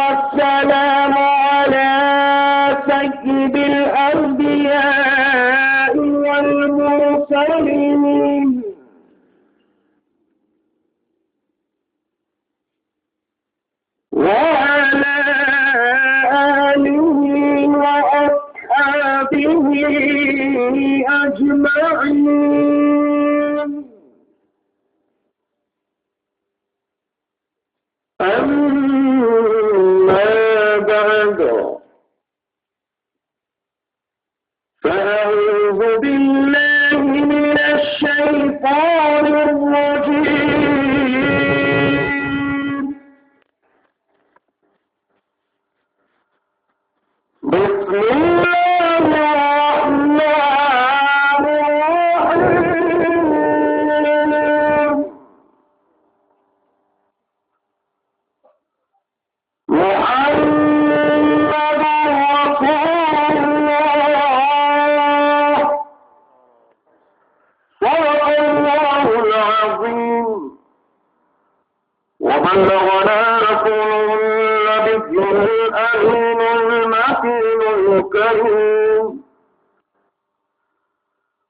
والسلام على سيد الأنبياء والمرسلين وعلى آله وأصحابه أجمعين. أما بعد، فأعوذ بالله من الشيطان الرجيم. بسم الله الرحمن الرحيم. محمد رسول الله صدق الله العظيم وبلغنا رسوله النبي الأمين المكين الكريم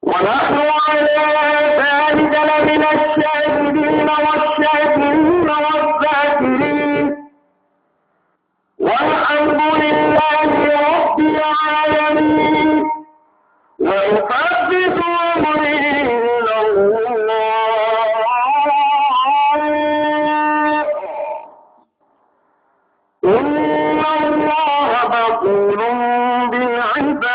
ونحن على ذلك لمن الشاهدين والشاكرين والذاكرين والحمد لله رب العالمين. وأحدث أمري إلى الله إن الله بصير بالعباد.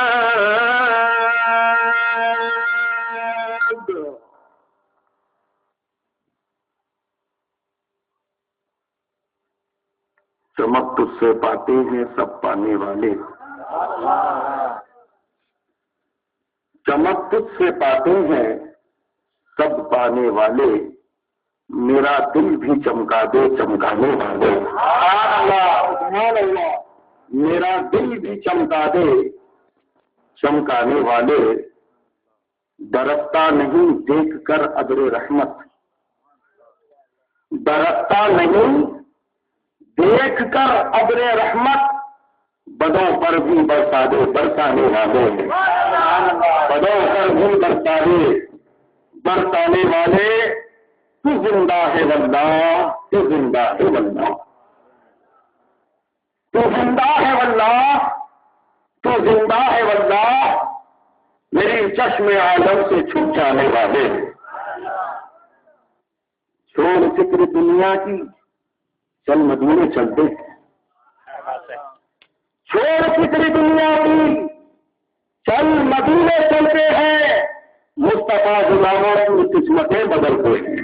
چمک تجھ سے پاتے ہیں سب پانے والے، چمک تجھ سے پاتے ہیں سب پانے والے، میرا دل بھی چمکا دے چمکانے والے. میرا دل بھی چمکا دے چمکانے والے، برستا نہیں دیکھ کر ابر رحمت، برستا نہیں دیکھ کر ابر رحمت، بدوں پر بھی برسا دے برسانے والے، بدوں پر بھی برسا دے برسانے والے. تو زندہ ہے واللہ، تو زندہ ہے واللہ، تو زندہ ہے واللہ، تو زندہ ہے واللہ، میری چشم عالم سے چھپ جانے والے. چھوڑ فکر دنیا کی چل مدینے چلتے ہیں، چھوڑ فکر دنیا کی چل مدینے چلتے ہیں، مصطفیٰ غلاموں کی قسمتیں بدلتے ہیں.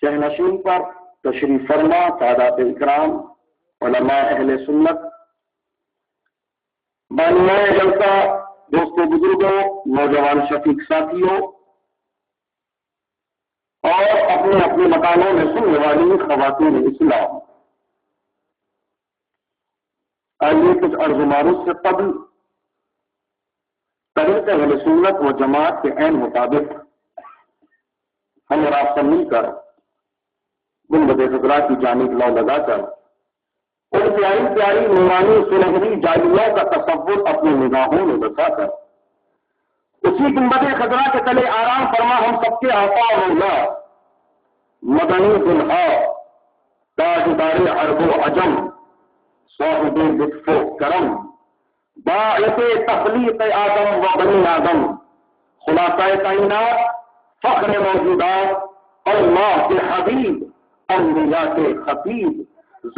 شہنشین پر تشریف فرما سادات اکرام، علماء اہل سنت، بانیان جلسہ، دوستوں بزرگوں، نوجوان شفیق ساتھیوں اور اپنے اپنے مکانوں میں سننے والی خواتین اسلام، آئیے کچھ عرض معروف سے قبل طریق اہل سنت و جماعت کے عین مطابق ہم اور آپ سب مل کر گنبد خضرا کی جانب لو لگا کر ان پیاری پیاری نورانی سنہری جالیوں کا تصور اپنی نگاہوں میں بسا کر اسی گنبد خضرا کے تلے آرام فرما ہم سب کے آقا اور اللہ مدنی دلہا تاجدار عرب و عجم صاحب لطف و کرم باعث تخلیق آدم و بنی آدم خلاصہ کائنات فخر موجودات اللہ کے حبیب انبیاء کے خطیب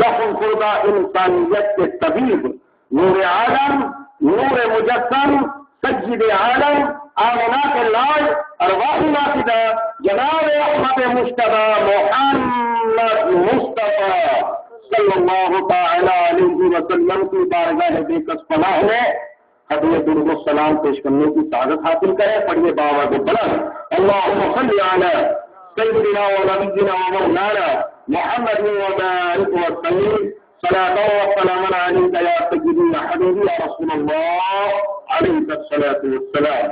زخم خوردہ انسانیت کے طبیب نور عالم نور مجسم سید عالم آمنہ کے لاج ارواح ناقدہ جناب احمد مجتبی محمد مصطفیٰ صلی اللہ تعالی علیہ وسلم کی بارگاہ بیکس پناہ میں ہدیہ درود و سلام پیش کرنے کی سعادت حاصل کریں. پڑھیے بآواز بلند اللہم صلی علی سیدنا و نبینا و مولانا محمد وبارك وسلم صلاة وسلاما عليك يا سيدي يا حبيبي يا رسول الله عليك الصلاة والسلام.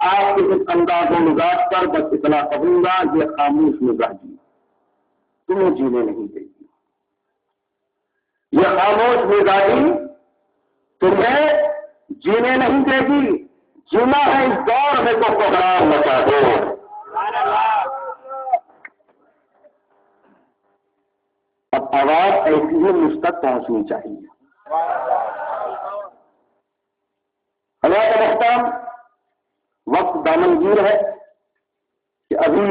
آپ کے اس انداز و مزاج پر بس اتنا کہوں گا، یہ خاموش مزاجی تمہیں جینے نہیں دے گی. یہ خاموش مزاجی تمہیں جینے نہیں دے گی. جینا ہے اس دور میں تو کوہرام مچا دو. اب آواز ایسی ہی مجھ تک پہنچنی چاہیے. حضرات محترم، وقت دامنگیر ہے کہ ابھی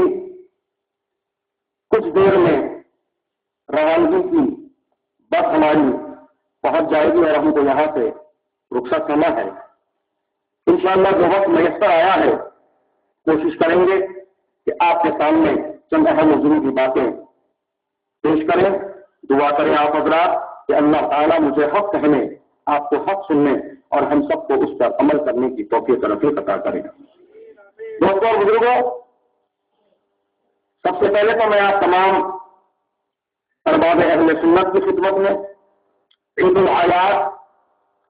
کچھ دیر میں روانگی کی بس ہماری پہنچ جائے گی اور ہم کو یہاں سے رخصت ہونا ہے. انشاءاللہ جو وقت میسر آیا ہے کوشش کریں گے کہ آپ کے سامنے چند اہم و ضروری باتیں پیش کریں. دعا کریں آپ حضرات کہ اللہ تعالیٰ مجھے حق کہنے، آپ کو حق سننے اور ہم سب کو اس پر عمل کرنے کی توفیق عطا کرے. دوستوں اور بزرگوں، سب سے پہلے تو میں آپ تمام ارباب اہل سنت کی خدمت میں عید الاعیاد،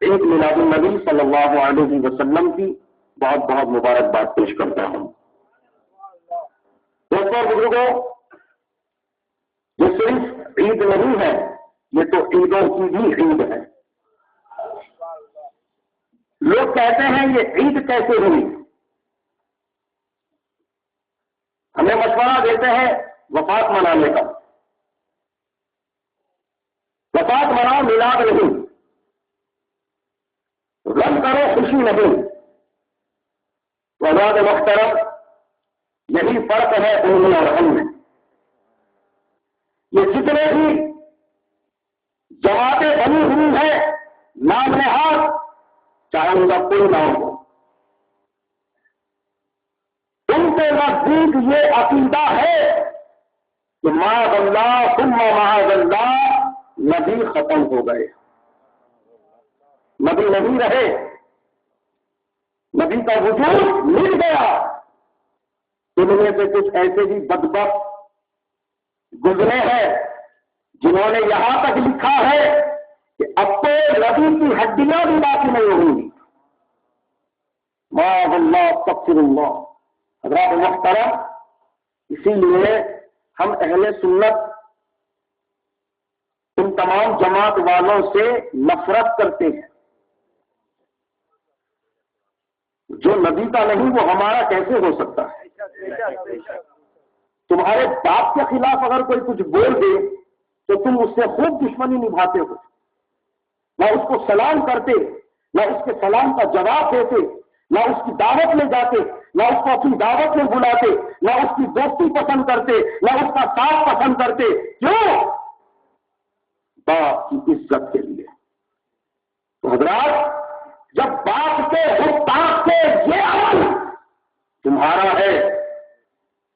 عید میلاد النبی صلی اللہ علیہ وسلم کی بہت بہت مبارکباد پیش کرتا ہوں. دوستوں اور بزرگوں، یہ صرف عید نہیں ہے، یہ تو عیدوں کی بھی عید ہے. لوگ کہتے ہیں یہ عید کیسے ہوئی؟ ہمیں مشورہ دیتے ہیں وفات منانے کا. وفات مناؤ، میلاد نہیں. غم کرو، خوشی نہیں. وزاد محترم، یہی فرق ہے ان میں اور ہم میں. یہ جتنے بھی جماعتیں بنی ہوئی ہیں نام نہاد، چاہے ان کا کوئی نام ہو، ان کے نزدیک یہ عقیدہ ہے کہ معاذ اللہ ثم معاذ اللہ نبی ختم ہو گئے، نبی نہیں رہے، نبی کا وجود مل گیا. ان میں سے کچھ ایسے بھی بدبخت گزرے ہیں جنہوں نے یہاں تک لکھا ہے کہ اب تو نبی کی ہڈیاں بھی باقی نہیں ہوں گی. معاذ اللہ، استغفر اللہ. حضرات محترم، اسی لیے ہم اہل سنت ان تمام جماعت والوں سے نفرت کرتے ہیں. جو نبی کا نہیں وہ ہمارا کیسے ہو سکتا ہے؟ تمہارے باپ کے خلاف اگر کوئی کچھ بول دے تو تم اس سے خوب دشمنی نبھاتے ہو، نہ اس کو سلام کرتے، نہ اس کے سلام کا جواب دیتے، نہ اس کی دعوت میں جاتے، نہ اس کو اپنی دعوت میں بلاتے، نہ اس کی دوستی پسند کرتے، نہ اس کا ساتھ پسند کرتے. کیوں؟ باپ کی عزت کے لیے. تو حضرات، جب باپ کے گستاخ سے یہ عمل تمہارا ہے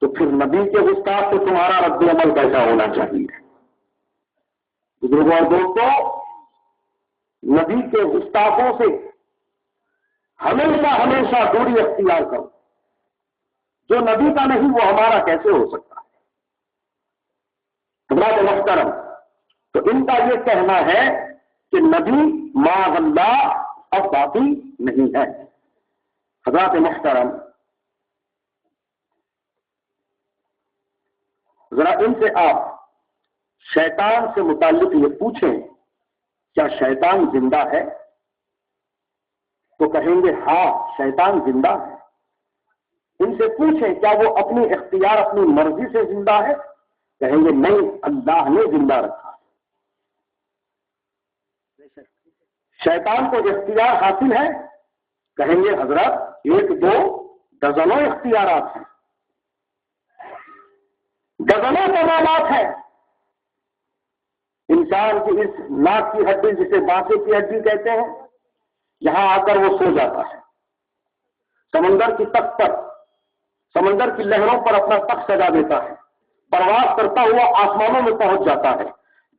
تو پھر نبی کے گستاخ سے تمہارا رد عمل کیسا ہونا چاہیے؟ بزرگوں اور دوستوں، نبی کے گستاخوں سے ہمیشہ ہمیشہ دوری اختیار کرو. جو نبی کا نہیں وہ ہمارا کیسے ہو سکتا ہے؟ حضرات محترم، تو ان کا یہ کہنا ہے کہ نبی معاذ اللہ اب باقی نہیں ہے. حضرات محترم، ذرا ان سے آپ شیطان سے متعلق یہ پوچھیں کیا شیطان زندہ ہے؟ تو کہیں گے ہاں شیطان زندہ ہے. ان سے پوچھیں کیا وہ اپنی اختیار اپنی مرضی سے زندہ ہے؟ کہیں گے نہیں، اللہ نے زندہ رکھا. شیطان کو اختیار حاصل ہے؟ کہیں گے حضرت 1-2 ڈزنوں اختیارات ہیں، ڈزنوں کمالات ہیں. انسان کی اس ناک کی ہڈی جسے بانسے کی ہڈی کہتے ہیں، یہاں آ کر وہ سو جاتا ہے. سمندر کی تخت پر، سمندر کی لہروں پر اپنا تخت سجا دیتا ہے، پرواز کرتا ہوا آسمانوں میں پہنچ جاتا ہے،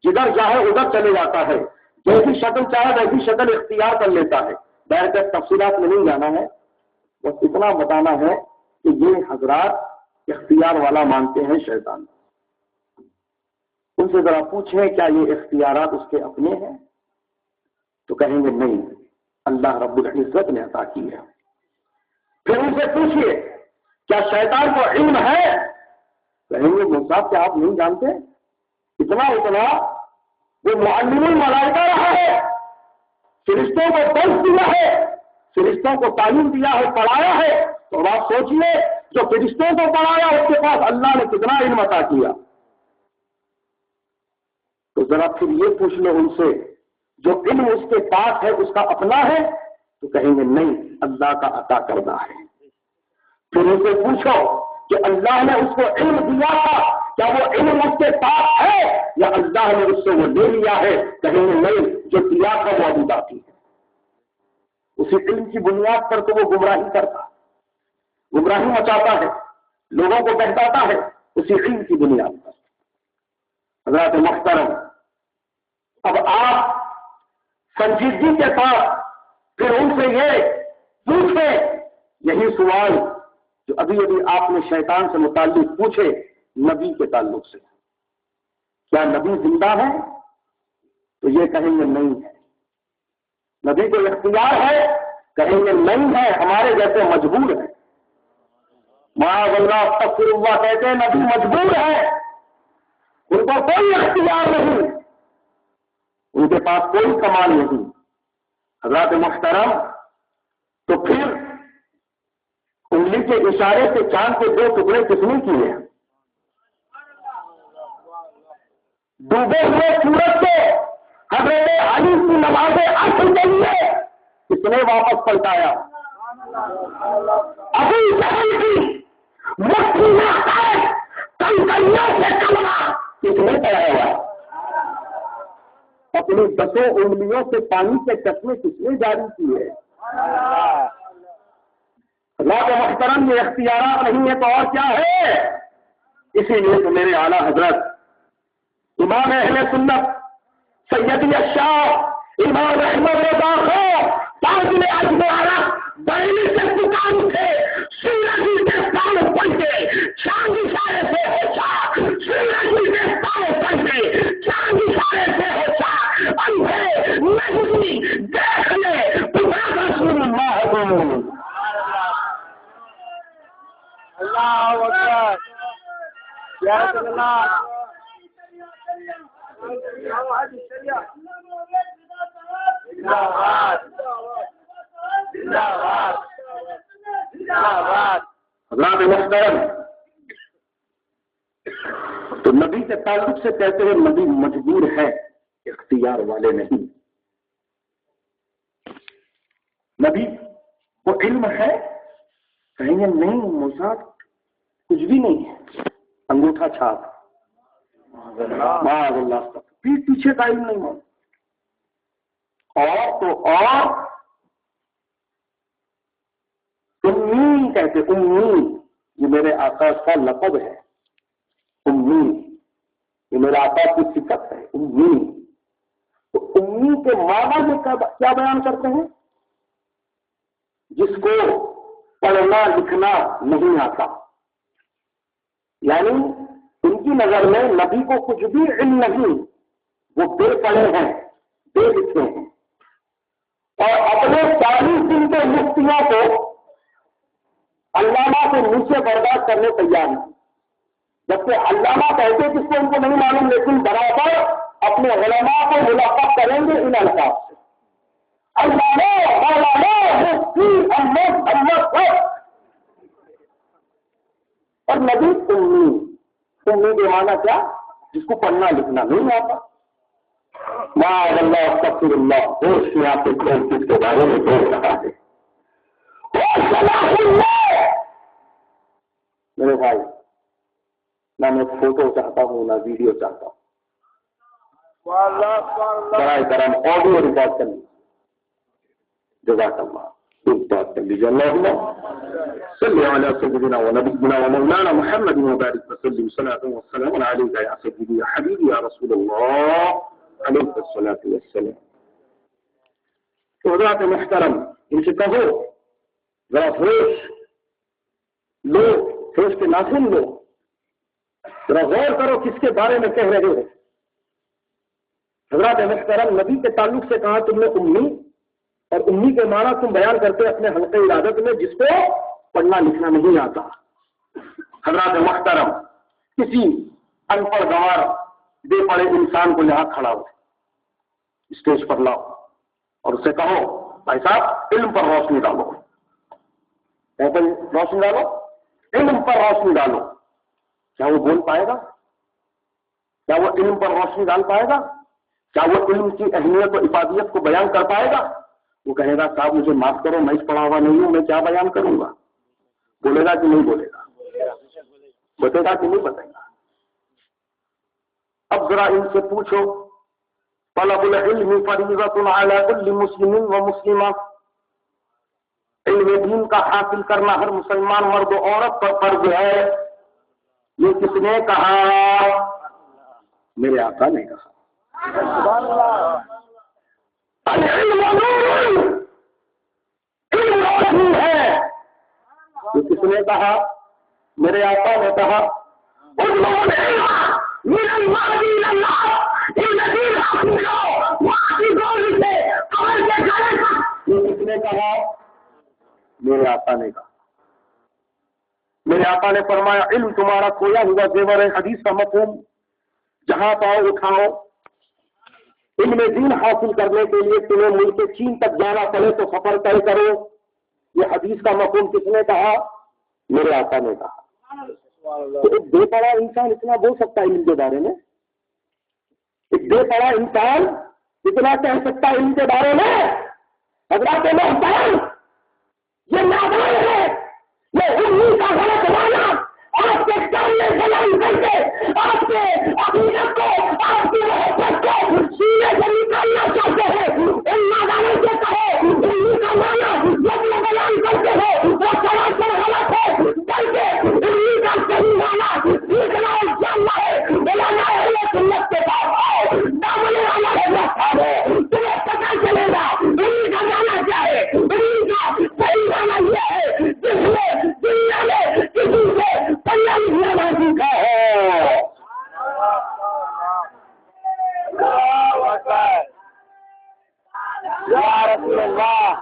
جدھر چاہے ادھر چلے جاتا ہے، جیسی شکل چاہے ویسی شکل اختیار کر لیتا ہے. بہر کے تفصیلات میں نہیں جانا ہے، بس اتنا بتانا ہے کہ یہ حضرات اختیار والا مانتے ہیں شیطان. ان سے ذرا پوچھیں کیا یہ اختیارات اس کے اپنے ہیں؟ تو کہیں گے نہیں، اللہ رب العزت نے عطا کی ہے۔ پھر ان سے پوچھئے کیا شیطان کو علم ہے؟ کہیں گے موسیٰ کیا آپ نہیں جانتے؟ اتنا وہ معلم الملائکہ رہا ہے، فرشتوں کو درس دیا ہے، فرشتوں کو تعلیم دیا ہے، پڑھایا ہے۔ تو آپ سوچئے جو فرشتوں کو پڑھایا اس کے پاس اللہ نے کتنا علم عطا کیا۔ تو ذرا پھر یہ پوچھ لو ان سے جو علم اس کے پاس ہے اس کا اپنا ہے؟ تو کہیں گے نہیں، اللہ کا عطا کردہ ہے۔ پھر ان سے پوچھو کہ اللہ نے اس کو علم دیا تھا، کیا وہ علم اس کے پاس ہے یا اللہ نے اس سے وہ لے لیا ہے؟ کہیں گے نہیں، جو دیا تھا وہ ابھی باقی ہے۔ اسی علم کی بنیاد پر تو وہ گمراہی کرتا، گمراہی مچاتا ہے، لوگوں کو بہتاتا ہے اسی علم کی بنیاد پر۔ حضرات محترم، اب آپ سنجیدگی کے ساتھ پھر ان سے یہ پوچھیں یہی سوال جو ابھی آپ نے شیطان سے متعلق پوچھے نبی کے تعلق سے، کیا نبی زندہ ہے؟ تو یہ کہیں گے نہیں ہے۔ نبی کو اختیار ہے؟ کہیں گے نہیں ہے، ہمارے جیسے مجبور ہیں۔ معاذ اللہ، استغفر اللہ، کہتے ہیں نبی مجبور ہے، ان کو کوئی اختیار نہیں، ان کے پاس کوئی کمال نہیں۔ حضرات محترم، تو پھر انگلی کے اشارے سے چاند کے 2 ٹکڑے کس نے کیے؟ ڈوبے ہوئے سورج سے حضرت علی کی نماز عصر کے لیے کس نے واپس پلٹایا؟ ابھی جہل کی مٹھی میں کنکریوں سے کمرہ کس نے پڑھایا ہوا؟ اپنی 10 انگلیوں سے پانی کے چشمے کس نے جاری کیے؟ اللہ کے محترم، یہ اختیارات نہیں ہے تو اور کیا ہے؟ اسی لیے تو میرے اعلیٰ حضرت امام اہل سنت سیدی الشاہ امام احمد رضا خان تاج اجمیر بریلی سے دکان سے سورجی کے پاؤں پڑ کے چاند اشارے سے ہوتا، سورجی کے پاؤں پڑ کے چاند اشارے سے ہوتا، اندھے نہیں دیکھ لے خدا رسول اللہ کو۔ اللہ اکبر، یا رسول اللہ۔ حضرات محترم، تو نبی کے تعلق سے کہتے ہیں نبی مجبور ہے، اختیار والے نہیں۔ نبی کو علم ہے؟ کہیں گے نہیں موسیٰ کچھ بھی نہیں ہے، انگوٹھا چھاپ، معاذ اللہ، پیٹ پیچھے کا علم نہیں ہے۔ اور تو اور امی کہتے، امی یہ میرے آقا کا لقب ہے، امی یہ میرے آقا کی صفت ہے، امی۔ تو امی کے معنی میں کیا بیان کرتے ہیں؟ جس کو پڑھنا لکھنا نہیں آتا، یعنی ان کی نظر میں نبی کو کچھ بھی علم نہیں، وہ بے پڑھے ہیں، بے لکھے ہیں، اور اپنے 40 دن کے مفتیوں کو علامہ سے نیچے برداشت کرنے تیار ہیں، جبکہ علامہ کہتے جس کو ان کو نہیں معلوم، لیکن برابر اپنے علماء کو ملاقات کریں گے ان الفاظ سے، علامہ مفتی اللہ، اور نبی امی کے معنی کیا؟ جس کو پڑھنا لکھنا نہیں آتا۔ معاذ اللہ، استغفر اللہ، ہوش میں آپ کس کے بارے میں بول رہا ہے؟ میرے بھائی، نہ میں فوٹو چاہتا ہوں نہ ویڈیو چاہتا ہوں، برائے کرم آڈیو ریکارڈ کر لیجیے، جزاک اللہ، بات کر لیجیے۔ اللہم صلی علی سیدنا و نبینا و مولانا محمد وبارک وسلم صلاۃ و سلام علیک یا سیدی یا حبیبی یا رسول اللہ علیہ الصلاۃ والسلام۔ تو حضرات محترم، ان سے کہو ذرا ہوش لو، ہوش کے ناخن لو، ذرا غور کرو کس کے بارے میں کہہ رہے ہو۔ حضرات محترم نبی کے تعلق سے کہا تم نے امی، اور امی کے معنی تم بیان کرتے اپنے حلقے ارادت میں جس کو پڑھنا لکھنا نہیں آتا۔ حضرات محترم کسی ان پڑھ گوار بے پڑھے انسان کو یہاں کھڑا ہو اسٹیج پر لاؤ اور اسے کہو بھائی صاحب علم پر روشنی ڈالو، روشنی ڈالو، علم پر روشنی ڈالو، کیا وہ بول پائے گا؟ کیا وہ علم پر روشنی ڈال پائے گا؟ کیا وہ علم کی اہمیت و افادیت کو بیان کر پائے گا؟ وہ کہے گا صاحب مجھے معاف کرو، میں اس پڑھا ہوا نہیں ہوں، میں کیا بیان کروں گا؟ بولے گا کہ نہیں بولے گا؟ بتے گا کہ نہیں بتے گا؟ اب ذرا ان سے پوچھو، طلب العلم فریضۃ علی کل مسلم و مسلمہ، علم دین کا حاصل کرنا ہر مسلمان مرد و عورت پر فرض ہے۔ یہ کس نے کہا؟ میرے آقا نے کہا۔ العلم نور، علم روشنی ہے۔ یہ کس نے کہا؟ میرے آقا نے کہا۔ یہ کس نے کہا؟ میرے آقا نے کہا۔ میرے آقا نے فرمایا علم تمہارا کھویا ہوا زیور ہے، حدیث کا مفہوم جہاں پاؤ اٹھاؤ۔ علم دین حاصل کرنے کے لیے تمہیں ملک چین تک جانا پڑے تو سفر طے کرو۔ یہ حدیث کا مفہوم کس نے کہا؟ میرے آقا نے کہا۔ تو ایک بے پڑھا انسان اتنا بول سکتا ہے علم کے بارے میں؟ ایک بے پڑھا انسان اتنا کہہ سکتا ہے علم کے بارے میں؟ حضرات محترم یہ نادان ہے، یہ علم کا غلط معنی آپ کے سامنے بیان کر کے آپ کے عقیدت کو، آپ کی محبت کو سینے سے نکالنا چاہتے ہیں۔ ان نادانوں سے کہو علم کا معنی جب یہ بیان کرتے ہو وہ سراسر غلط ہے، بلکہ علم کا صحیح معنی سیکھنا اور جاننا ہے۔ مولانا اہل سنت کے پاس آؤ، دامن والا ہے، تمہیں پتہ چلے گا علم کا معنی کیا ہے۔ علم کا صحیح معنی یہ ہے جس نے دنیا میں کسی سے پڑھنا لکھنا نہ سیکھا ہے۔ یا رسول اللہ،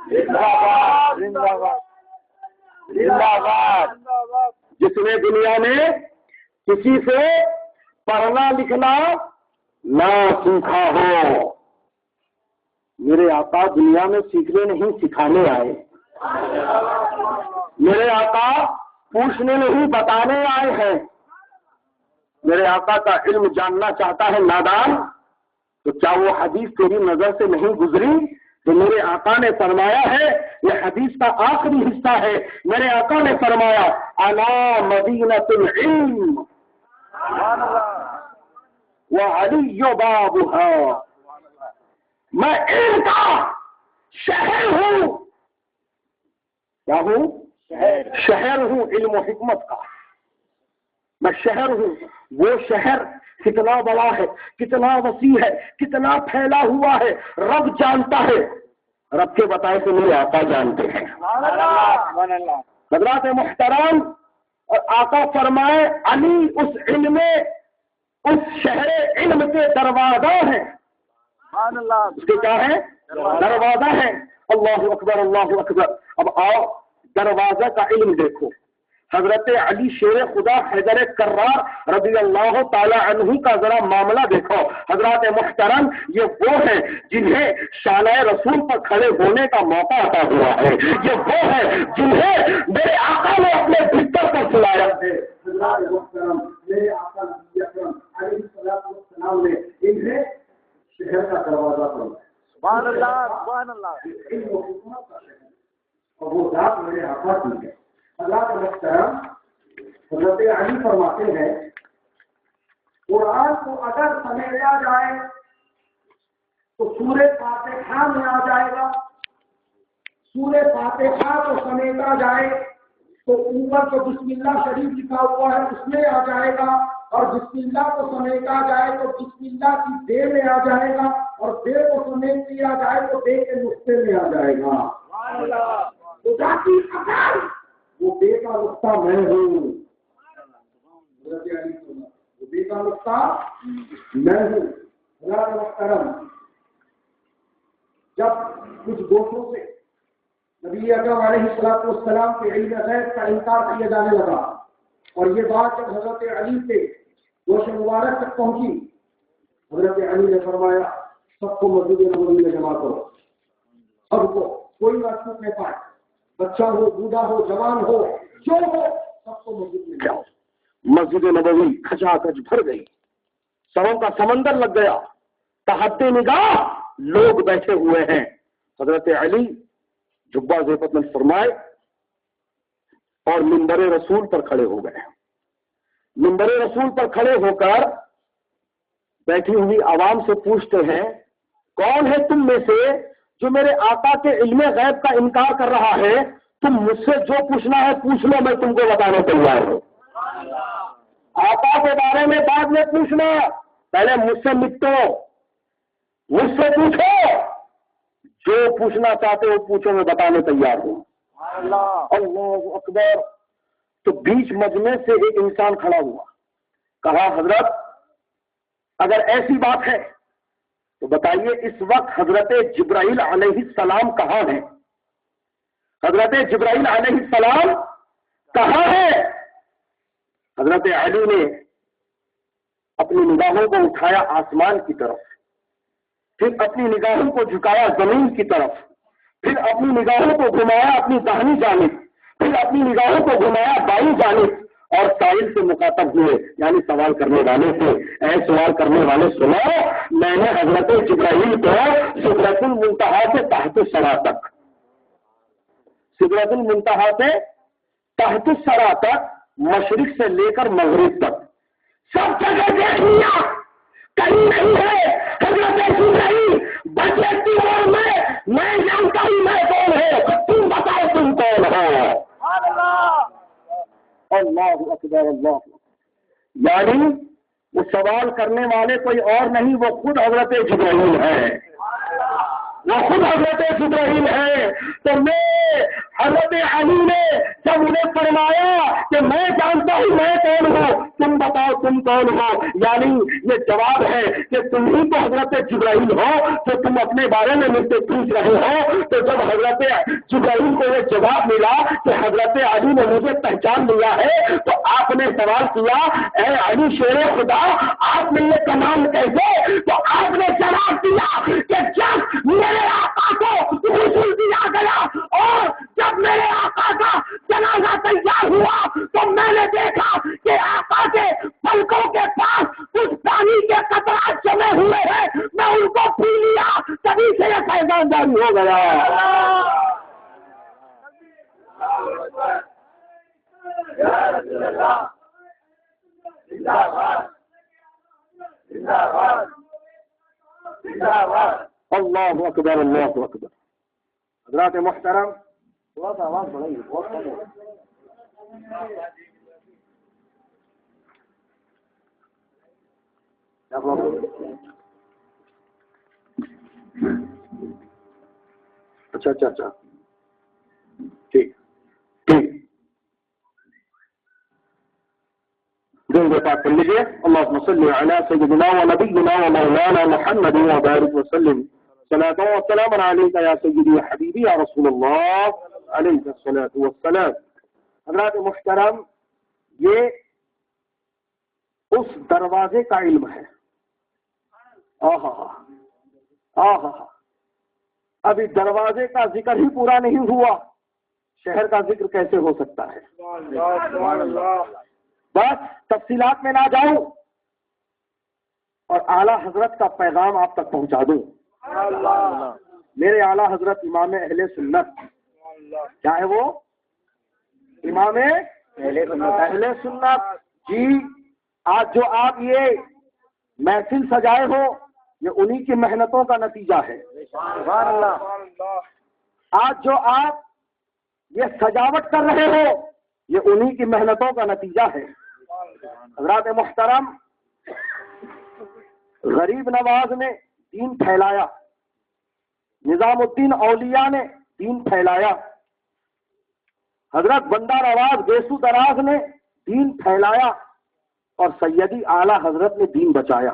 زندہ باد، زندہ باد، زندہ باد۔ جس نے دنیا میں کسی سے پڑھنا لکھنا نہ سیکھا ہو۔ میرے آقا دنیا میں سیکھنے نہیں سکھانے آئے، میرے آقا پوچھنے نہیں بتانے آئے ہیں۔ میرے آقا کا علم جاننا چاہتا ہے نادان، تو کیا وہ حدیث تیری نظر سے نہیں گزری؟ تو میرے آقا نے فرمایا ہے، یہ حدیث کا آخری حصہ ہے، میرے آقا نے فرمایا انا مدینۃ العلم وعلی بابها، میں علم کا شہر ہوں۔ کیا ہوں؟ شہر ہوں علم و حکمت کا، میں شہر ہوں۔ وہ شہر کتنا بڑا ہے، کتنا وسیع ہے، کتنا پھیلا ہوا ہے، رب جانتا ہے، رب کے بتائے سے میرے آقا جانتے ہیں۔ حضرات محترم، اور آقا فرمائے علی اس علم میں، اس شہر علم کے دروازہ ہیں۔ اس کے کیا ہے؟ دروازہ ہے۔ اللہ اکبر، اللہ اکبر۔ اب آؤ دروازہ کا علم دیکھو۔ حضرت علی شیر خدا حیدر کرار رضی اللہ تعالی عنہ کا ذرا معاملہ دیکھو۔ حضرات محترم یہ وہ ہیں جنہیں شان رسول پر کھڑے ہونے کا موقع عطا ہوا ہے، یہ وہ ہیں جنہیں میرے آقا نے اپنے بستر پر سلایا ہے۔ حضرات محترم میرے آقا نبی اکرم علیہ السلام نے انہیں شہر کا دروازہ بنایا۔ سبحان اللہ، سبحان اللہ۔ علم و حکمت کا شہر، اور وہ ذات میرے آقا کی ہے۔ حضرات محترم حضرت علی فرماتے ہیں قرآن کو اگر سمیٹا جائے تو سورہ فاتحہ میں آ جائے گا، سورہ فاتحہ کو سمیٹا جائے تو اوپر تو بسم اللہ شریف لکھا ہوا ہے اس میں آ جائے گا، اور بسم اللہ کو سمیٹا جائے تو بسم اللہ کی دے میں آ جائے گا، اور دے کو سمیٹ لیا جائے تو دے کے نقطے میں آ جائے گا۔ خدا کی قسم وہ بے کا نقطہ میں ہوں۔ بیٹا نقطہ میں ہوں. حضرات محترم، جب کچھ دوستوں سے نبی اکرم علیہ السلام کے علم غیب کا انکار کیا جانے لگا اور یہ بات جب حضرت علی کے گوش مبارک تک پہنچی، حضرت علی نے فرمایا سب کو مسجد نبوی میں جمع کرو، سب کو، کوئی نہ چھوٹ نہیں پائے، بچہ ہو، بوڑھا ہو، جوان ہو، جو ہو، سب کو مسجد میں جاؤ. مسجد نبوی کھچا کھچ بھر گئی، سروں کا سمندر لگ گیا، تحت نگاہ لوگ بیٹھے ہوئے ہیں. حضرت علی جبہ زیفت میں فرمائے اور منبر رسول پر کھڑے ہو گئے. منبر رسول پر کھڑے ہو کر بیٹھی ہوئی عوام سے پوچھتے ہیں کون ہے تم میں سے جو میرے آقا کے علم غیب کا انکار کر رہا ہے؟ تم مجھ سے جو پوچھنا ہے پوچھ لو، میں تم کو بتانے تیار ہوں. آقا کے بارے میں بعد میں پوچھنا، پہلے مجھ سے نپٹو، مجھ سے پوچھو، جو پوچھنا چاہتے ہو پوچھو، میں بتانے تیار ہوں. اللہ اکبر. تو بیچ مجمع سے ایک انسان کھڑا ہوا، کہا حضرت اگر ایسی بات ہے تو بتائیے اس وقت حضرت جبرائیل علیہ السلام کہاں ہیں؟ حضرت جبرائیل علیہ السلام کہاں ہے؟ حضرت علی نے اپنی نگاہوں کو اٹھایا آسمان کی طرف، پھر اپنی نگاہوں کو جھکایا زمین کی طرف، پھر اپنی نگاہوں کو گھمایا اپنی داہنی جانب، پھر اپنی نگاہوں کو گھمایا بائیں جانب، اور سائل سے مخاطب ہوئے، یعنی سوال کرنے والے سے، اے سوال کرنے والے سنو، میں نے حضرت جبرائیل کو سدرۃ المنتہا سے تحت الثری تک، سدرۃ المنتہا سے تحت الثری تک، مشرق سے لے کر مغرب تک سب جگہ دیکھ لیا، کہیں نہیں ہے حضرت جبرائیل. بچے اور میں جانتا ہوں میں کون ہے، تم بتاؤ تم کون ہو. اللہ اکبر اللہ. یعنی وہ سوال کرنے والے کوئی اور نہیں، وہ خود حضرت جبرائیل ہے، وہ خود حضرت جبرائیل ہے. تو میں حضرت علی نے جب انہیں فرمایا کہ میں جانتا ہوں میں کون ہوں، تم بتاؤ تم کون ہو، یعنی یہ جواب ہے کہ تم ہی تو حضرت جبرائیل ہو، تو تم اپنے بارے میں مجھ سے پوچھ رہے ہو. تو جب حضرت جبرائیل کو یہ جواب ملا کہ حضرت علی نے مجھے پہچان لیا ہے، تو آپ نے سوال کیا اے علی شیر خدا آپ نے یہ کمال کیسے؟ تو آپ نے جواب دیا کہ جب میرے آقا کو غسل دیا گیا اور جب میرے آقا کا جنازہ تیار ہوا تو میں نے دیکھا کہ آقا کے پلکوں کے پاس کچھ پانی کے قطرات جمے ہوئے ہیں، میں ان کو پی لیا، تبھی سے یہ فیضان جاری ہو گیا. اللہ اکبر اللہ اکبر. حضرات محترم تھوڑا سا آواز بڑھائیے، بہت کم ہے. اچھا اچھا اچھا ٹھیک ٹھیک. دل بتا کر لیجیے. اللہم صلی علی سیدنا و نبینا و مولانا محمد و بارک وسلم صلاۃ و سلام علیک یا سیدی حبیبی یا رسول اللہ علیہ الصلاۃ والسلام. حضرات محترم یہ اس دروازے کا علم ہے. ابھی دروازے کا ذکر ہی پورا نہیں ہوا، شہر کا ذکر کیسے ہو سکتا ہے؟ بس تفصیلات میں نہ جاؤں اور اعلیٰ حضرت کا پیغام آپ تک پہنچا دوں. میرے اعلیٰ حضرت امام اہل سنت، چاہے وہ امام اہل سنت جی، آج جو آپ یہ محفل سجائے ہو یہ انہی کی محنتوں کا نتیجہ ہے. آج جو آپ یہ سجاوٹ کر رہے ہو یہ انہی کی محنتوں کا نتیجہ ہے. حضرات محترم غریب نواز نے دین پھیلایا، نظام الدین اولیاء نے دین پھیلایا، حضرت بندہ نواز بیسو دراز نے دین پھیلایا، اور سیدی اعلیٰ حضرت نے دین بچایا۔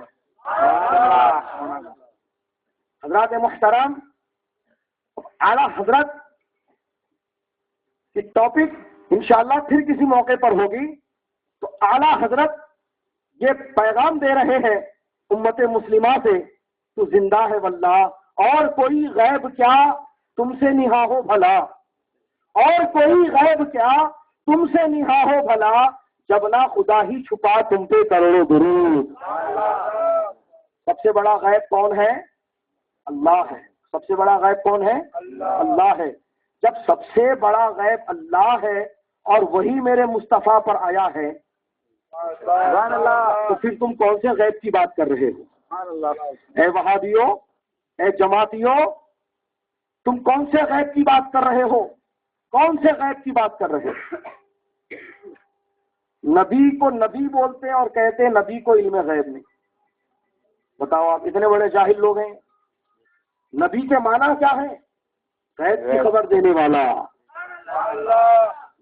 حضرات محترم، اعلیٰ حضرت کی ٹاپک انشاءاللہ پھر کسی موقع پر ہوگی، تو اعلیٰ حضرت یہ پیغام دے رہے ہیں امت مسلمہ سے، تو زندہ ہے واللہ، اور کوئی غیب کیا تم سے نہا ہو بھلا، اور کوئی غیب کیا تم سے نہا ہو بھلا، جب نہ خدا ہی چھپا تم پہ کروڑوں درود۔ سب سے بڑا غیب کون ہے؟ اللہ ہے۔ سب سے بڑا غیب کون ہے؟ اللہ ہے۔ جب سب سے بڑا غیب اللہ ہے اور وہی میرے مصطفیٰ پر آیا ہے، تو پھر تم کون سے غیب کی بات کر رہے ہو؟ اے وہابیوں، اے جماعتیوں، تم کون سے غیب کی بات کر رہے ہو؟ کون سے غیب کی بات کر رہے ہو؟ نبی کو نبی بولتے ہیں اور کہتے ہیں نبی کو علم غیب نہیں۔ بتاؤ، آپ اتنے بڑے جاہل لوگ ہیں۔ نبی کے معنی کیا ہے؟ غیب کی خبر دینے والا۔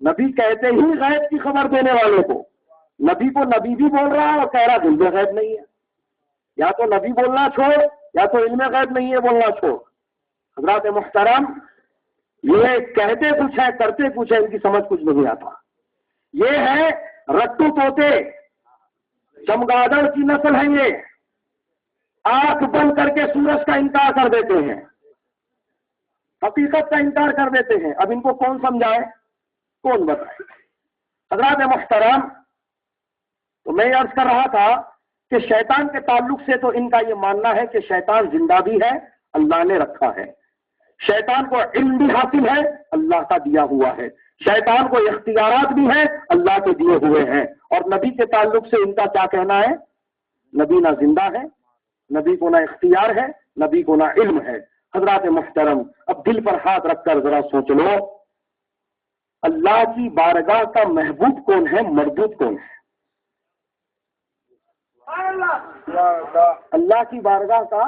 نبی کہتے ہی غیب کی خبر دینے والے کو، نبی کو نبی بھی بول رہا ہے اور کہہ رہا دل میں غیب نہیں ہے۔ یا تو نبی بولنا چھوڑ، یا تو علم غیب نہیں ہے بولنا چھوڑ۔ حضرات محترم، یہ کہتے کچھ ہے کرتے کچھ ہے، ان کی سمجھ کچھ نہیں آتا۔ یہ ہے رٹو طوطے، چمگادڑ کی نسل ہے یہ، آنکھ بند کر کے سورج کا انکار کر دیتے ہیں، حقیقت کا انکار کر دیتے ہیں۔ اب ان کو کون سمجھائے، کون بتائے؟ حضرات محترم، تو میں عرض کر رہا تھا کہ شیطان کے تعلق سے تو ان کا یہ ماننا ہے کہ شیطان زندہ بھی ہے، اللہ نے رکھا ہے۔ شیطان کو علم بھی حاصل ہے، اللہ کا دیا ہوا ہے۔ شیطان کو اختیارات بھی ہیں، اللہ کے دیے ہوئے ہیں۔ اور نبی کے تعلق سے ان کا کیا کہنا ہے؟ نبی نہ زندہ ہے، نبی کو نہ اختیار ہے، نبی کو نہ علم ہے۔ حضرات محترم، اب دل پر ہاتھ رکھ کر ذرا سوچ لو، اللہ کی بارگاہ کا محبوب کون ہے، مردود کون ہے؟ اللہ کی بارگاہ کا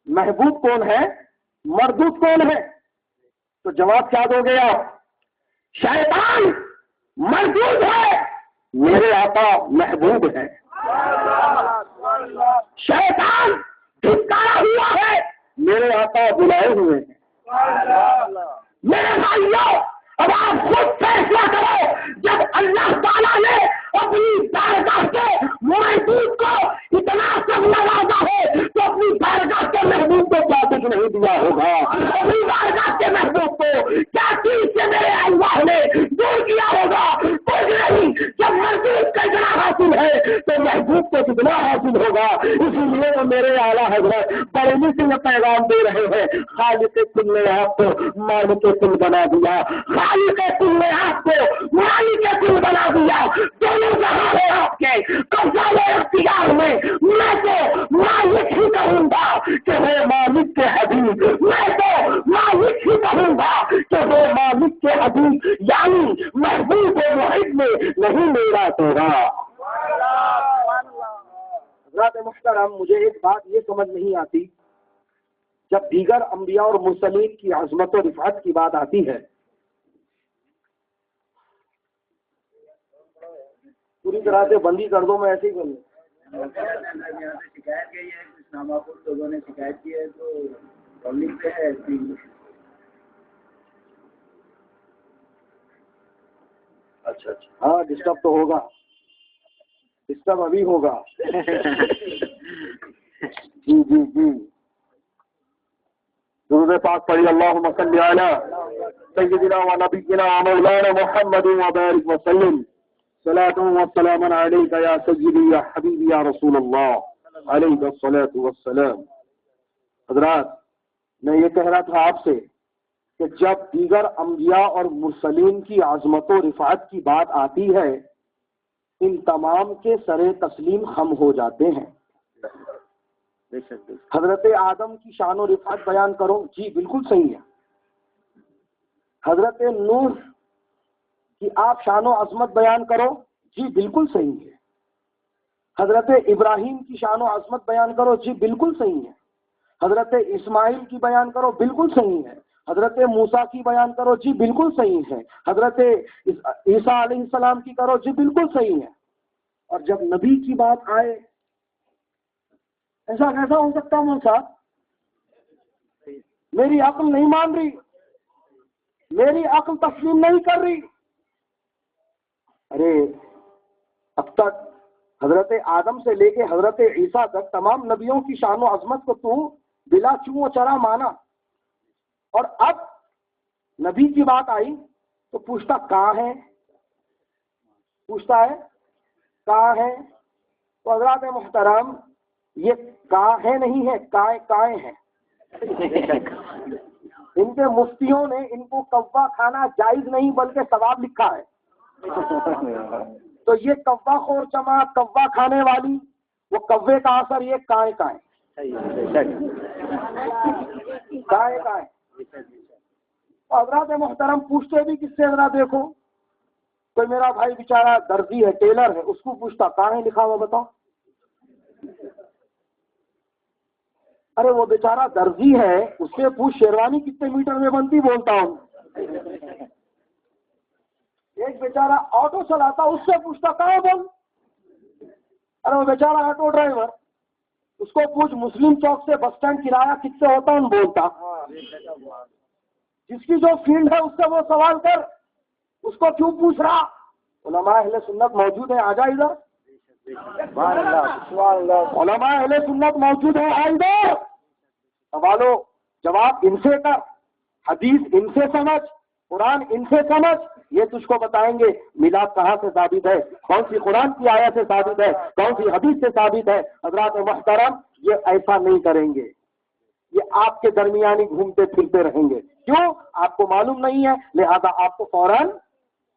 محبوب کون ہے، مردود کون ہے؟ تو جواب کیا دو گے آپ؟ شیطان مردود ہے، میرے آقا محبوب ہے۔ شیطان دھتکارا ہوا ہے، میرے آقا بلائے ہوئے ہیں۔ میرے بھائیوں، اب آپ خود فیصلہ کرو، جب اللہ تعالیٰ نے اپنی بارگاہ سے محبوب کو اتنا سب نوازا ہے تو اپنی بارگاہ کے محبوب کو کیا کچھ نہیں دیا ہوگا؟ اپنی بارگاہ کے محبوب کو کیا چیز سے میرے اللہ نے دور کیا ہوگا؟ کچھ نہیں۔ جب محبوب کا اتنا حاصل ہے تو محبوب کو کتنا حاصل ہوگا؟ اسی لیے وہ میرے اعلیٰ حضرت بریلی سے یہ پیغام دے رہے ہیں، خالق کل نے آپ کو مالک کل بنا دیا، خالق کل نے آپ کو مالک کل بنا دیا۔ دونوں جہاں ہے آپ کے قبضہ و اختیار میں، میں تو مالک ہی کہوں گا کہ وہ مالک کے حبیب، میں تو مالک ہی کہوں گا کہ وہ مالک کے حبیب، یعنی محبوب و محب میں نہیں میرا تیرا۔ حضرات محترم، مجھے ایک بات یہ سمجھ نہیں آتی، جب دیگر انبیاء اور مرسلین کی عظمت و رفعت کی بات آتی ہے، پوری طرح سے بندی کر دو، میں ایسے ہی کروں۔ شکایت کی ہے، اسلام آباد لوگوں نے شکایت کی ہے، تو پبلک پہ ہے ایسی۔ اچھا اچھا، ہاں ڈسٹرب تو ہوگا، ڈسٹرب ابھی ہوگا۔ جی جی جی، درود پاک پڑھی، اللہم صلی علی سیدنا و نبینا و مولانا محمد و بارک وسلم، صلاۃ و سلام علیک یا سیدی یا حبیبی یا رسول اللہ علیہ الصلاۃ والسلام۔ حضرات، میں یہ کہہ رہا تھا آپ سے کہ جب دیگر انبیاء اور مرسلین کی عظمت و رفعت کی بات آتی ہے، ان تمام کے سر تسلیم خم ہو جاتے ہیں۔ حضرت آدم کی شان و رفعت بیان کرو، جی بالکل صحیح ہے۔ حضرت نوح کی آپ شان و عظمت بیان کرو، جی بالکل صحیح ہے۔ حضرت ابراہیم کی شان و عظمت بیان کرو، جی بالکل صحیح ہے۔ حضرت اسماعیل کی بیان کرو، بالکل صحیح ہے۔ حضرت موسیٰ کی بیان کرو، جی بالکل صحیح ہے۔ حضرت عیسیٰ علیہ السلام کی کرو، جی بالکل صحیح ہے۔ اور جب نبی کی بات آئے ایسا کیسا ہو سکتا مول صاحب؟ میری عقل نہیں مان رہی، میری عقل تسلیم نہیں کر رہی۔ ارے اب تک حضرت آدم سے لے کے حضرت عیسیٰ تک تمام نبیوں کی شان و عظمت کو تو بلا چوں و چرا مانا، اور اب نبی کی بات آئی تو پوچھتا کہاں ہے، پوچھتا ہے کہاں ہے؟ تو حضرات محترم یہ کہاں ہے نہیں ہے، کائیں ہیں۔ ان کے مفتیوں نے ان کو کوا کھانا جائز نہیں بلکہ ثواب لکھا ہے۔ تو یہ کوا خور جماعت، کوا کھانے والی، وہ کوے کا اثر یہ کائیں۔ حضرات محترم پوچھتے بھی کس سے؟ ذرا دیکھو، کوئی میرا بھائی بیچارہ درزی ہے، ٹیلر ہے، اس کو پوچھتا کہاں لکھا ہوا بتاؤ۔ ارے وہ بیچارہ درزی ہے، اس سے پوچھ شیروانی کتنے میٹر میں بنتی، بولتا ہوں۔ ایک بیچارہ آٹو چلاتا، اس سے پوچھتا کہاں بول۔ ارے وہ بیچارہ آٹو ڈرائیور، اس کو پوچھ مسلم چوک سے بس اسٹینڈ کرایہ کس سے ہوتا ہے، بولتا۔ جس کی جو فیلڈ ہے اس سے وہ سوال کر، اس کو کیوں پوچھ رہا؟ علماء اہل سنت موجود ہیں، آ جا ادھر۔ علماء اہل سنت موجود ہیں، آ ادھر۔ سوالو جواب ان سے کر، حدیث ان سے سمجھ، قرآن ان سے سمجھ، یہ تجھ کو بتائیں گے میلاد کہاں سے ثابت ہے، کون سی قرآن کی آیت سے ثابت ہے، کون سی حدیث سے ثابت ہے۔ حضرات محترم یہ ایسا نہیں کریں گے، یہ آپ کے درمیان ہی گھومتے پھرتے رہیں گے۔ کیوں؟ آپ کو معلوم نہیں ہے، لہذا آپ کو فوراً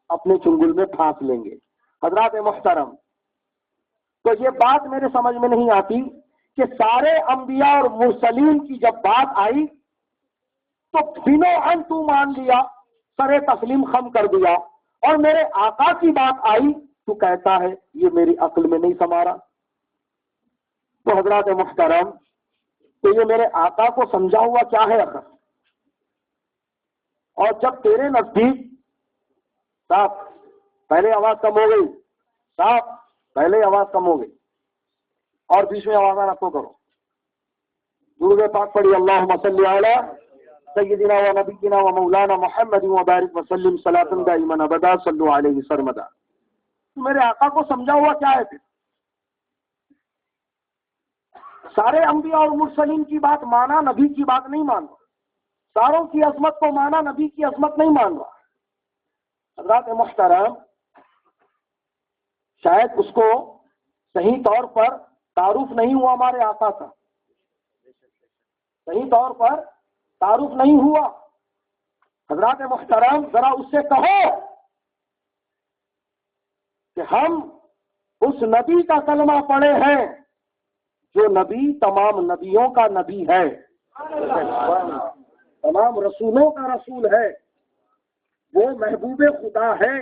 اپنے چنگل میں پھانس لیں گے۔ حضرات محترم تو یہ بات میرے سمجھ میں نہیں آتی کہ سارے انبیاء اور مرسلین کی جب بات آئی تو بنوعاً تو مان لیا، سر تسلیم خم کر دیا، اور میرے آقا کی بات آئی تو کہتا ہے یہ میری عقل میں نہیں سما رہا۔ تو حضرات محترم تو یہ میرے آقا کو سمجھا ہوا کیا ہے اخر؟ اور جب تیرے نزدیک صاحب پہلے آواز کم ہو گئی، صاحب پہلے آواز کم ہو گئی اور بیچ میں آواز نہ رکھو کرو۔ درود پاک پڑھی، اللہم صلی علی سیدنا و نبینا و مولانا محمد و بارک وسلم صلاۃ دائما ابدا صلو علیہ سرمدا۔ تو میرے آقا کو سمجھا ہوا کیا ہے پھر؟ سارے انبیاء اور مرسلین کی بات مانا، نبی کی بات نہیں مان رہا، ساروں کی عظمت کو مانا، نبی کی عظمت نہیں مان رہا۔ حضرات محترم شاید اس کو صحیح طور پر تعارف نہیں ہوا ہمارے آقا کا، صحیح طور پر تعارف نہیں ہوا۔ حضرات محترم ذرا اس سے کہو کہ ہم اس نبی کا کلمہ پڑھے ہیں جو نبی تمام نبیوں کا نبی ہے، تمام رسولوں کا رسول ہے، وہ محبوب خدا ہے،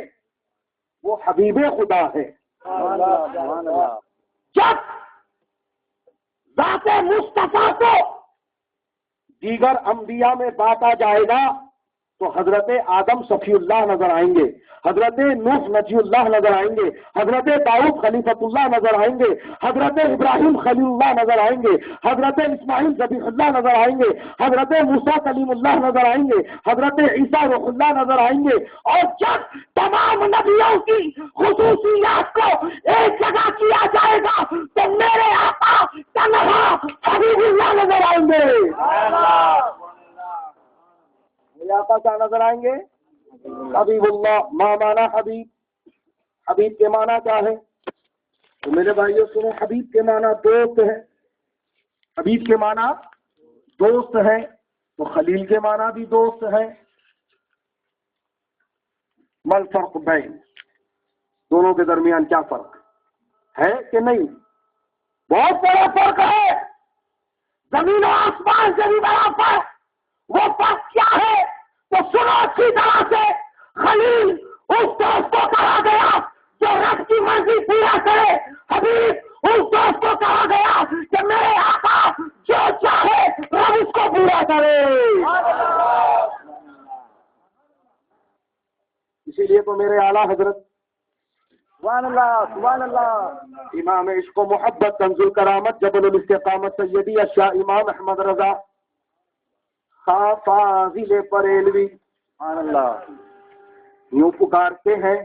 وہ حبیب خدا ہے۔ جب ذات مصطفیٰ کو دیگر انبیاء میں بانٹا جائے گا تو حضرت آدم صفی اللہ نظر آئیں گے، حضرت نوح نجی اللہ نظر آئیں گے، حضرت داؤد خلیفۃ اللہ نظر آئیں گے، حضرت ابراہیم خلیل اللہ نظر آئیں گے، حضرت اسماعیل ذبیح اللہ نظر آئیں گے، حضرت موسیٰ کلیم اللہ نظر آئیں گے، حضرت عیسیٰ روح اللہ نظر آئیں گے۔ اور جب تمام نبیوں کی خصوصیات کو ایک جگہ کیا جائے گا تو میرے آقا تنہا حبیب اللہ نظر آئیں گے۔ آقا کیا نظر آئیں گے؟ حبیب اللہ۔ ما مانا حبیب؟ حبیب کے معنی کیا ہے؟ تو میرے بھائیو سنو، حبیب کے معنی دوست ہے، حبیب کے معنی دوست ہے، تو خلیل کے معنی بھی دوست ہے۔ مل فرق بین، دونوں کے درمیان کیا فرق ہے کہ نہیں؟ بہت بڑا فرق ہے، زمین و آسمان سے بھی بڑا فرق۔ وہ فرق کیا ہے؟ تو سنو اچھی طرح سے، خلیل اس دوست کو کہا گیا جو رب کی مرضی پورا کرے، حبیب اس دوست کو کہا گیا کہ میرے آقا جو چاہے رب اس کو پورا کرے۔ اسی لیے تو میرے اعلیٰ حضرت سبحان اللہ سبحان اللہ. امام عشق و محبت کنز کرامت جبل الاستقامت سیدی اشاہ امام احمد رضا خواہ فاضل بریلوی سبحان اللہ. یوں پکارتے ہیں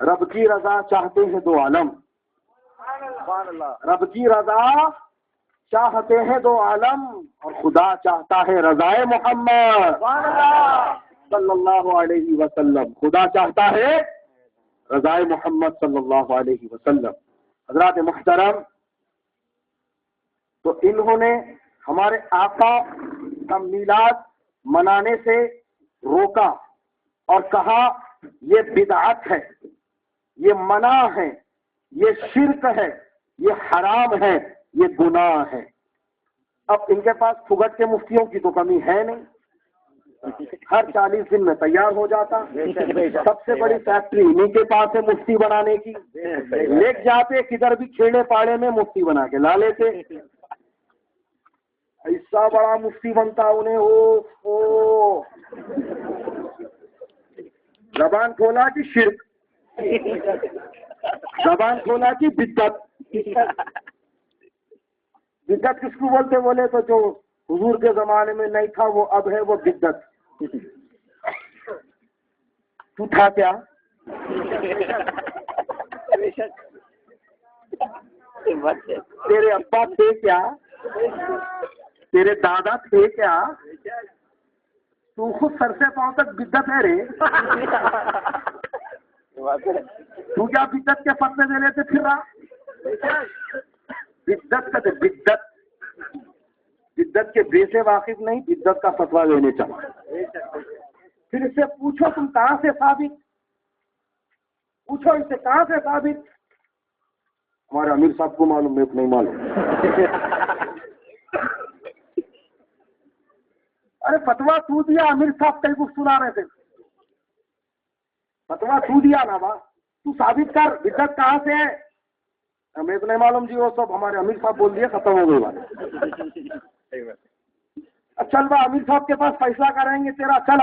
رب کی رضا چاہتے ہیں دو عالم. سبحان اللہ. رب کی رضا چاہتے ہیں دو عالم اور خدا چاہتا ہے رضائے محمد سبحان اللہ. صلی اللہ علیہ وسلم. خدا چاہتا ہے رضائے محمد صلی اللہ علیہ وسلم. حضرات محترم، تو انہوں نے ہمارے آقا کا میلاد منانے سے روکا اور کہا یہ بدعت ہے، یہ منع ہے، یہ شرک ہے، یہ حرام ہے، یہ گناہ ہے. اب ان کے پاس پھگٹ کے مفتیوں کی تو کمی ہے نہیں، ہر 40 دن میں تیار ہو جاتا. سب سے بڑی فیکٹری انہیں کے پاس ہے مفتی بنانے کی. لے جاتے کدھر بھی کھیڑے پاڑے میں مفتی بنا کے لا لیتے. ایسا بڑا مفتی بنتا انہیں او زبان کھولا کی شرک، زبان کھولا کی بدعت. بدعت کس کو بولتے؟ بولے تو جو حضور کے زمانے میں نہیں تھا وہ اب ہے، وہ بدعت. تو تھا کیا؟ تیرے ابا تھے کیا؟ تیرے دادا تھے کیا؟ تو خود سر سے پاؤں تک بدعت ہے رے. تو کیا بدعت کے فتوے دے لیتے پھر رہا؟ بدعت کا بدعت، بدعت کے بے سے واقف نہیں، بدعت کا فتویٰ لینے چاہیے. پھر اس سے پوچھو تم کہاں سے ثابت، پوچھو اس سے کہاں سے ثابت. ہمارے امیر صاحب کو معلوم، میرے کو نہیں معلوم. ارے فتویٰ تو دیا، امیر صاحب کئی کچھ سنا رہے تھے. فتویٰ تو دیا نا با، تو ثابت کر بدعت کہاں سے ہے. ہمیں تو نہیں معلوم جی، وہ سب ہمارے امیر صاحب بول دیے، ختم ہو گئی بات. چل با امیر صاحب کے پاس فیصلہ کریں گے تیرا. چل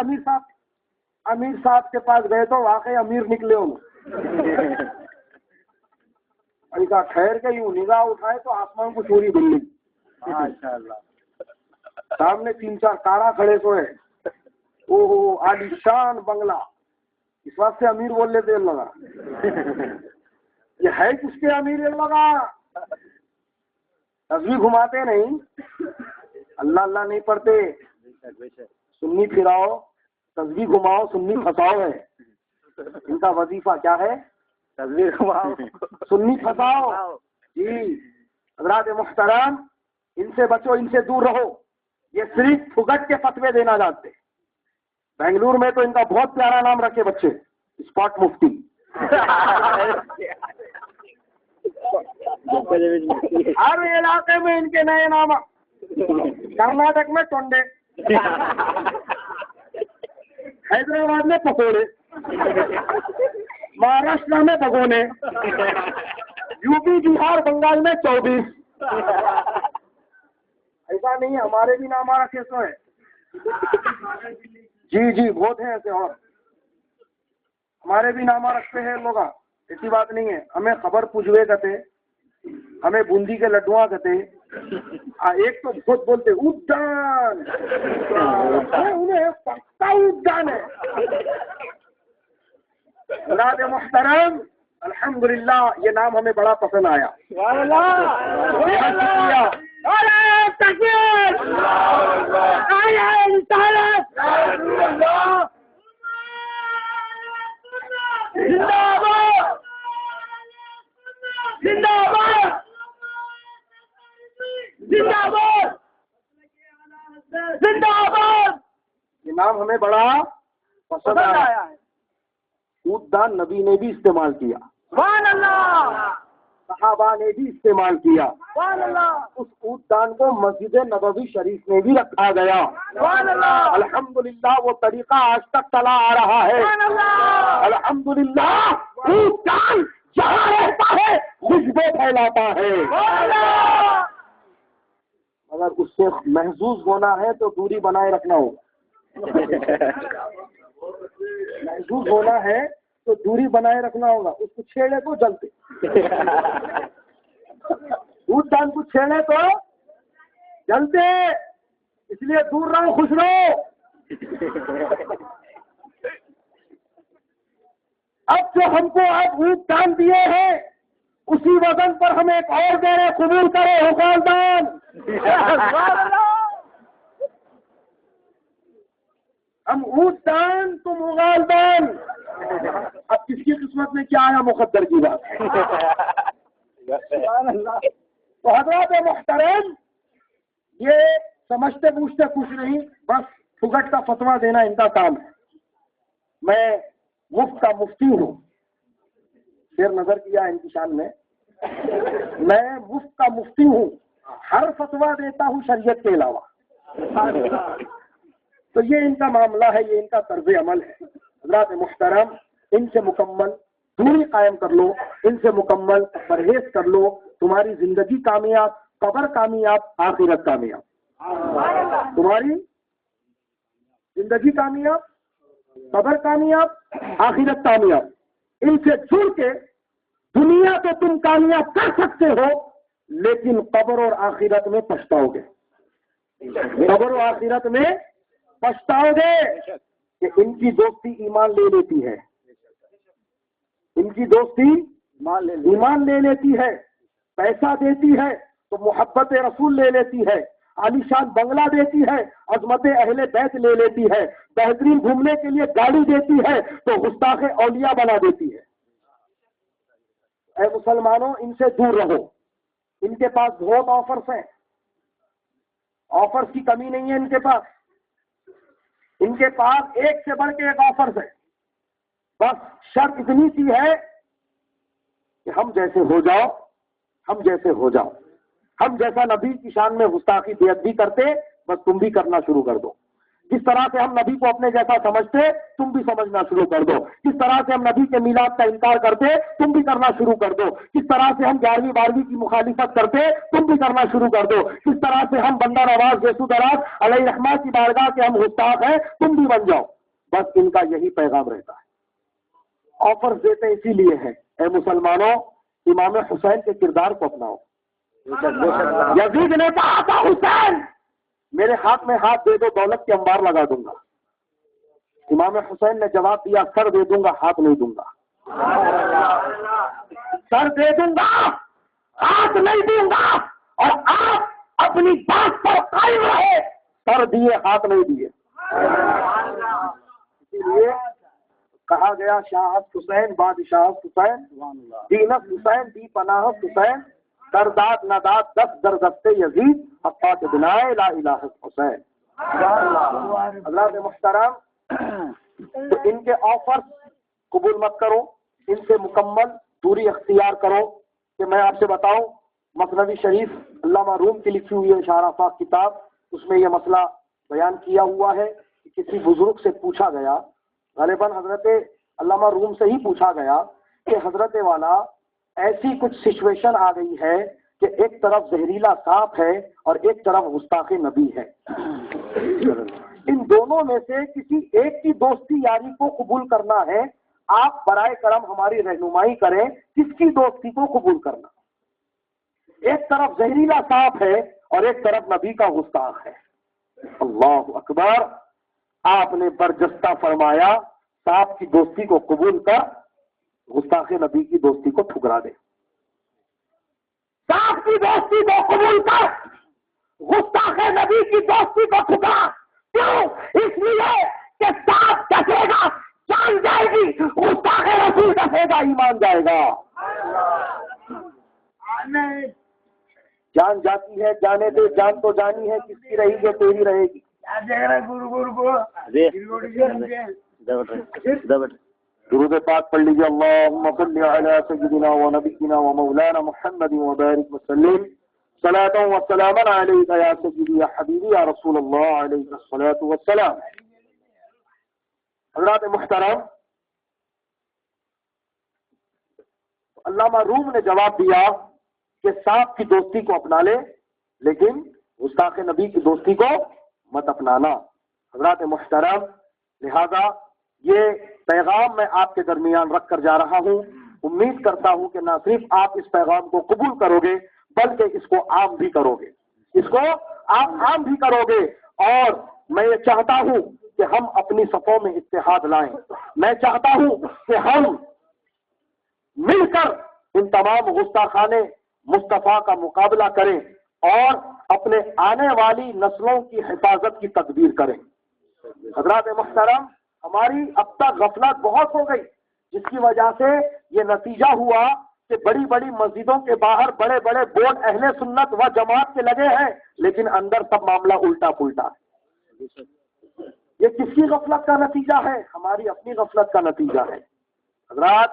امیر صاحب کے پاس گئے تو واقعی امیر نکلے انہوں. ایسا ٹھہر کے یوں نگاہ اٹھائے تو آسمان کو چوری بلی. سامنے 3-4 کارا کھڑے سوئے. او ہو عالیشان بنگلہ. اس وقت سے امیر بولنے دیر لگا. یہ ہے کس کے امیر لگا. تصویر گھماتے نہیں، اللہ اللہ نہیں پڑھتے. سنی پھراؤ، تصویر گھماؤ، سنی پھنساؤ ہے ان کا وظیفہ. کیا ہے؟ تصویر گھماؤ، سنی پھنساؤ. جی حضرات محترم، ان سے بچو، ان سے دور رہو. یہ صرف پھگٹ کے فتوے دینا جانتے. بنگلور میں تو ان کا بہت پیارا نام رکھے بچے، اسپاٹ مفتی. ہر علاقے میں ان کے نئے نام. کرناٹک میں ٹونڈے، حیدرآباد میں پکوڑے، مہاراشٹر میں بھگونے، یو پی بہار بنگال میں 24. ایسا نہیں ہے، ہمارے بھی نام رکھے سو ہے. جی بہت ہیں ایسے، اور ہمارے بھی نام رکھتے ہیں لوگ. ایسی بات نہیں ہے. ہمیں خبر پوچھوے کہتے، ہمیں بوندی کے لڈوا کہتے. ایک تو بہت بولتے اودان، انہیں پکا اودان ہے. حضرات محترم، الحمدللہ یہ نام ہمیں بڑا پسند آیا. یہ نام ہمیں بڑا پسند آیا ہے. اودان نبی نے بھی استعمال کیا، سبحان اللہ. صحابہ نے بھی استعمال کیا، سبحان اللہ. اس اودان کو مسجد نبوی شریف میں بھی رکھا گیا، سبحان اللہ. الحمدللہ وہ طریقہ آج تک چلا آ رہا ہے، سبحان اللہ. الحمدللہ اودان جہاں رہتا ہے خوشبو پھیلاتا ہے، سبحان اللہ. اگر اس سے محظوظ ہونا ہے تو دوری بنائے رکھنا ہوگا. محظوظ ہونا ہے تو دوری بنائے رکھنا ہوگا. اس کو چھیڑے تو جلتے, دودھ دان کو چھیڑے تو جلتے, اس لیے دور رہو, خوش رہو. اب جو ہم کو آپ دودھ دان دیے ہیں اسی وزن پر ہم ایک اور دے رہے, قبول کرے حقال دان. ہم اونٹ دان تم اغال دان. اب کس کی قسمت میں کیا آیا مقدر کی بات. تو حضرات محترم, یہ سمجھتے پوچھتے کچھ نہیں, بس پھگٹ کا فتویٰ دینا ان کا کام ہے. میں مفت کا مفتی ہوں, شیر نظر کیا ان کی شان میں مفت کا مفتی ہوں, ہر فتویٰ دیتا ہوں شریعت کے علاوہ. تو یہ ان کا معاملہ ہے, یہ ان کا طرز عمل ہے. حضرات محترم, ان سے مکمل دوری قائم کر لو, ان سے مکمل پرہیز کر لو, تمہاری زندگی کامیاب, قبر کامیاب, آخرت کامیاب. تمہاری زندگی کامیاب, قبر کامیاب, آخرت کامیاب. ان سے جڑ کے دنیا تو تم کامیاب کر سکتے ہو, لیکن قبر اور آخرت میں پچھتاؤ گے. قبر و آخرت میں پچھتاؤ گے کہ ان کی دوستی ایمان لے لیتی ہے, ان کی دوستی ایمان لے لیتی ہے, پیسہ دیتی ہے تو محبت رسول لے لیتی ہے, عالی شان بنگلہ دیتی ہے, عظمت اہل بیت لے لیتی ہے, بہترین گھومنے کے لیے گاڑی دیتی ہے تو گستاخ اولیاء بنا دیتی ہے. اے مسلمانوں, ان سے دور رہو. ان کے پاس بہت آفرز ہیں, آفرز کی کمی نہیں ہے ان کے پاس. ان کے پاس ایک سے بڑھ کے ایک آفرز ہے. بس شرط اتنی سی ہے کہ ہم جیسے ہو جاؤ, ہم جیسے ہو جاؤ. ہم جیسا نبی کی شان میں گستاخی بے ادبی کرتے, بس تم بھی کرنا شروع کر دو. جس طرح سے ہم نبی کو اپنے جیسا سمجھتے, تم بھی سمجھنا شروع کر دو. جس طرح سے ہم نبی کے میلاد کا انکار کرتے, تم بھی کرنا شروع کر دو. جس طرح سے ہم 11ویں 12ویں کی مخالفت کرتے, تم بھی کرنا شروع کر دو. جس طرح سے ہم بندہ نواز یسوع دراز علیہ رحمہ کی بارگاہ کے ہم گستاخ ہیں, تم بھی بن جاؤ. بس ان کا یہی پیغام رہتا ہے. آفر دیتے اسی لیے ہیں. اے مسلمانوں, امام حسین کے کردار کو اپناؤ. یزید نے کہا تھا, حسین میرے ہاتھ میں ہاتھ دے دو, دولت کے انبار لگا دوں گا. امام حسین نے جواب دیا, سر دے دوں گا, ہاتھ نہیں دوں گا. سر دے دوں گا, ہاتھ نہیں دوں گا. اور آپ اپنی بات پر قائم رہے, سر دیے, ہاتھ نہیں دیے. اسی لیے کہا گیا, شاہت حسین بادشاہت حسین, دینت حسین دی پناہت حسین, درداد نداد دست در دستے یزید, حقا کے بنائے لا الہ حسین. اللہ محترم, تو ان کے آفر قبول مت کرو, ان سے مکمل دوری اختیار کرو. کہ میں آپ سے بتاؤں, مثنوی شریف علامہ روم کی لکھی ہوئی اشارہ فاق کتاب, اس میں یہ مسئلہ بیان کیا ہوا ہے کہ کسی بزرگ سے پوچھا گیا, غالباً حضرت علامہ روم سے ہی پوچھا گیا کہ حضرت والا ایسی کچھ سچویشن آ گئی ہے کہ ایک طرف زہریلا سانپ ہے اور ایک طرف گستاخ نبی ہے, ان دونوں میں سے کسی ایک کی دوستی یاری کو قبول کرنا ہے, آپ برائے کرم ہماری رہنمائی کریں, کس کی دوستی کو قبول کرنا. ایک طرف زہریلا سانپ ہے اور ایک طرف نبی کا گستاخ ہے. اللہ اکبر. آپ نے برجستہ فرمایا, سانپ کی دوستی کو قبول کر, گستاخ نبی کی دوستی کو ٹھکرا دے. سانپ کی دوستی کو قبول کر, گستاخ نبی کی دوستی کو ٹھکرا. کیوں؟ اس لیے کہ سانپ ڈسے گا, جان جائے گی, گستاخ رسول ڈسے گا, ایمان جائے گا. جان جاتی ہے, جانے دے, جان تو جانی ہے, کس کی رہی گی, تیری رہے گی. درود پاک پڑھ لیجیے. اللہم صلی علی سیدنا و نبینا و مولانا محمد و بارک وسلم, صلاۃ و سلاما علیک یا سیدی یا حبیبی یا رسول اللہ, علیہ الصلاۃ والسلام. حضرات محترم, علامہ روم نے جواب دیا کہ سانپ کی دوستی کو اپنا لے, لیکن گستاخ نبی کی دوستی کو مت اپنانا. حضرات محترم, لہذا یہ پیغام میں آپ کے درمیان رکھ کر جا رہا ہوں. امید کرتا ہوں کہ نہ صرف آپ اس پیغام کو قبول کرو گے بلکہ اس کو عام بھی کرو گے، اس کو آپ عام بھی کرو گے. اور میں یہ چاہتا ہوں کہ ہم اپنی صفوں میں اتحاد لائیں. میں چاہتا ہوں کہ ہم مل کر ان تمام گستاخانے مصطفیٰ کا مقابلہ کریں اور اپنے آنے والی نسلوں کی حفاظت کی تدبیر کریں. حضرات محترم، ہماری اب تک غفلت بہت ہو گئی، جس کی وجہ سے یہ نتیجہ ہوا کہ بڑی بڑی مسجدوں کے باہر بڑے بڑے بورڈ اہل سنت و جماعت کے لگے ہیں، لیکن اندر سب معاملہ الٹا پلٹا ہے. یہ کس کی غفلت کا نتیجہ ہے؟ ہماری اپنی غفلت کا نتیجہ ہے. حضرات،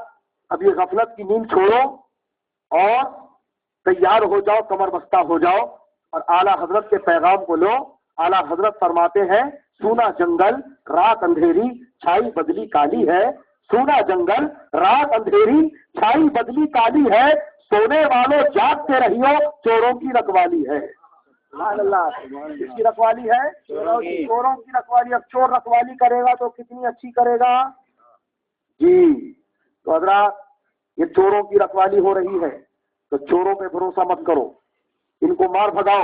اب یہ غفلت کی نیند چھوڑو اور تیار ہو جاؤ، کمر بستہ ہو جاؤ اور اعلیٰ حضرت کے پیغام کو لو. اعلیٰ حضرت فرماتے ہیں سونا جنگل رات اندھیری چھائی بدلی کالی ہے، سونا جنگل رات اندھیری چھائی بدلی کالی ہے، سونے والوں جاگتے رہیو چوروں کی رکھوالی ہے. سبحان اللہ. کس کی رکھوالی ہے؟ چوروں کی رکھوالی. اب چور رکھوالی کرے گا تو کتنی اچھی کرے گا جی. تو حضرات، یہ چوروں کی رکھوالی ہو رہی ہے تو چوروں پہ بھروسہ مت کرو، ان کو مار بھگاؤ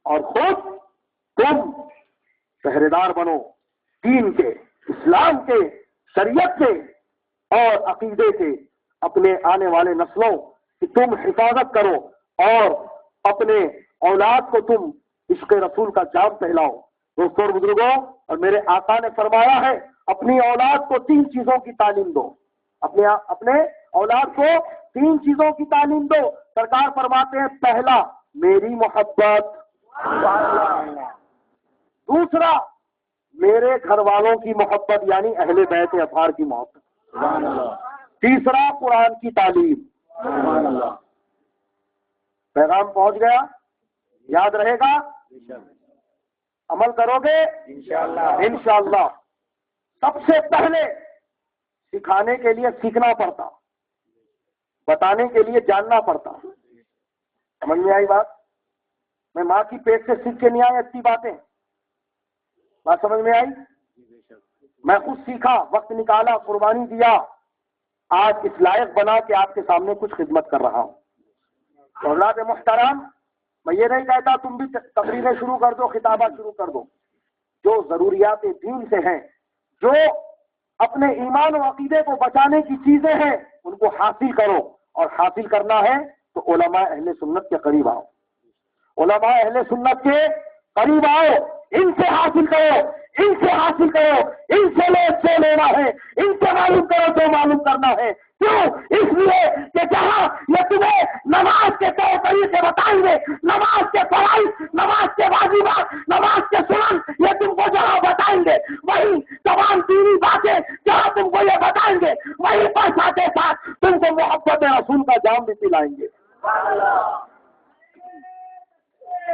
اور خود تم پہرے دار بنو دین کے، اسلام کے، شریعت کے اور عقیدے کے. اپنے آنے والے نسلوں کی تم حفاظت کرو اور اپنے اولاد کو تم عشق رسول کا جام پہلاؤ. دوستوں اور بزرگوں، اور میرے آقا نے فرمایا ہے اپنی اولاد کو 3 چیزوں کی تعلیم دو. اپنے اولاد کو 3 چیزوں کی تعلیم دو. سرکار فرماتے ہیں پہلا میری محبت، دوسرا میرے گھر والوں کی محبت یعنی اہل بیت اطہار کی محبت، تیسرا قرآن کی تعلیم. پیغام پہنچ گیا؟ یاد رہے گا؟ عمل کرو گے انشاءاللہ. سب سے پہلے سکھانے کے لیے سیکھنا پڑتا، بتانے کے لیے جاننا پڑتا. سمجھ میں آئی بات؟ میں ماں کی پیٹ سے سیکھ کے نہیں آیا اتنی باتیں. بات سمجھ میں آئی؟ میں خود سیکھا، وقت نکالا، قربانی دیا، آج اس لائق بنا کہ آپ کے سامنے کچھ خدمت کر رہا ہوں. اولاد محترم، میں یہ نہیں کہتا تم بھی تقریریں شروع کر دو، خطابات شروع کر دو. جو ضروریات دین سے ہیں، جو اپنے ایمان و عقیدے کو بچانے کی چیزیں ہیں، ان کو حاصل کرو. اور حاصل کرنا ہے تو علماء اہل سنت کے قریب آؤ، علماء اہل سنت کے قریب آؤ. ان سے حاصل کرو، ان سے حاصل کرو، ان سے لو جو لینا ہے، ان سے معلوم کرو جو معلوم کرنا ہے. کیوں؟ اس لیے کہ جہاں یہ تمہیں نماز کے طور طریقے بتائیں گے، نماز کے فرائض، نماز کے واجبات، نماز کے سنن، یہ تم کو جہاں بتائیں گے، وہی تمام دینی باتیں جہاں تم کو یہ بتائیں گے، وہی پر ساتھ ساتھ تم کو محبت رسول کا جام بھی پلائیں گے.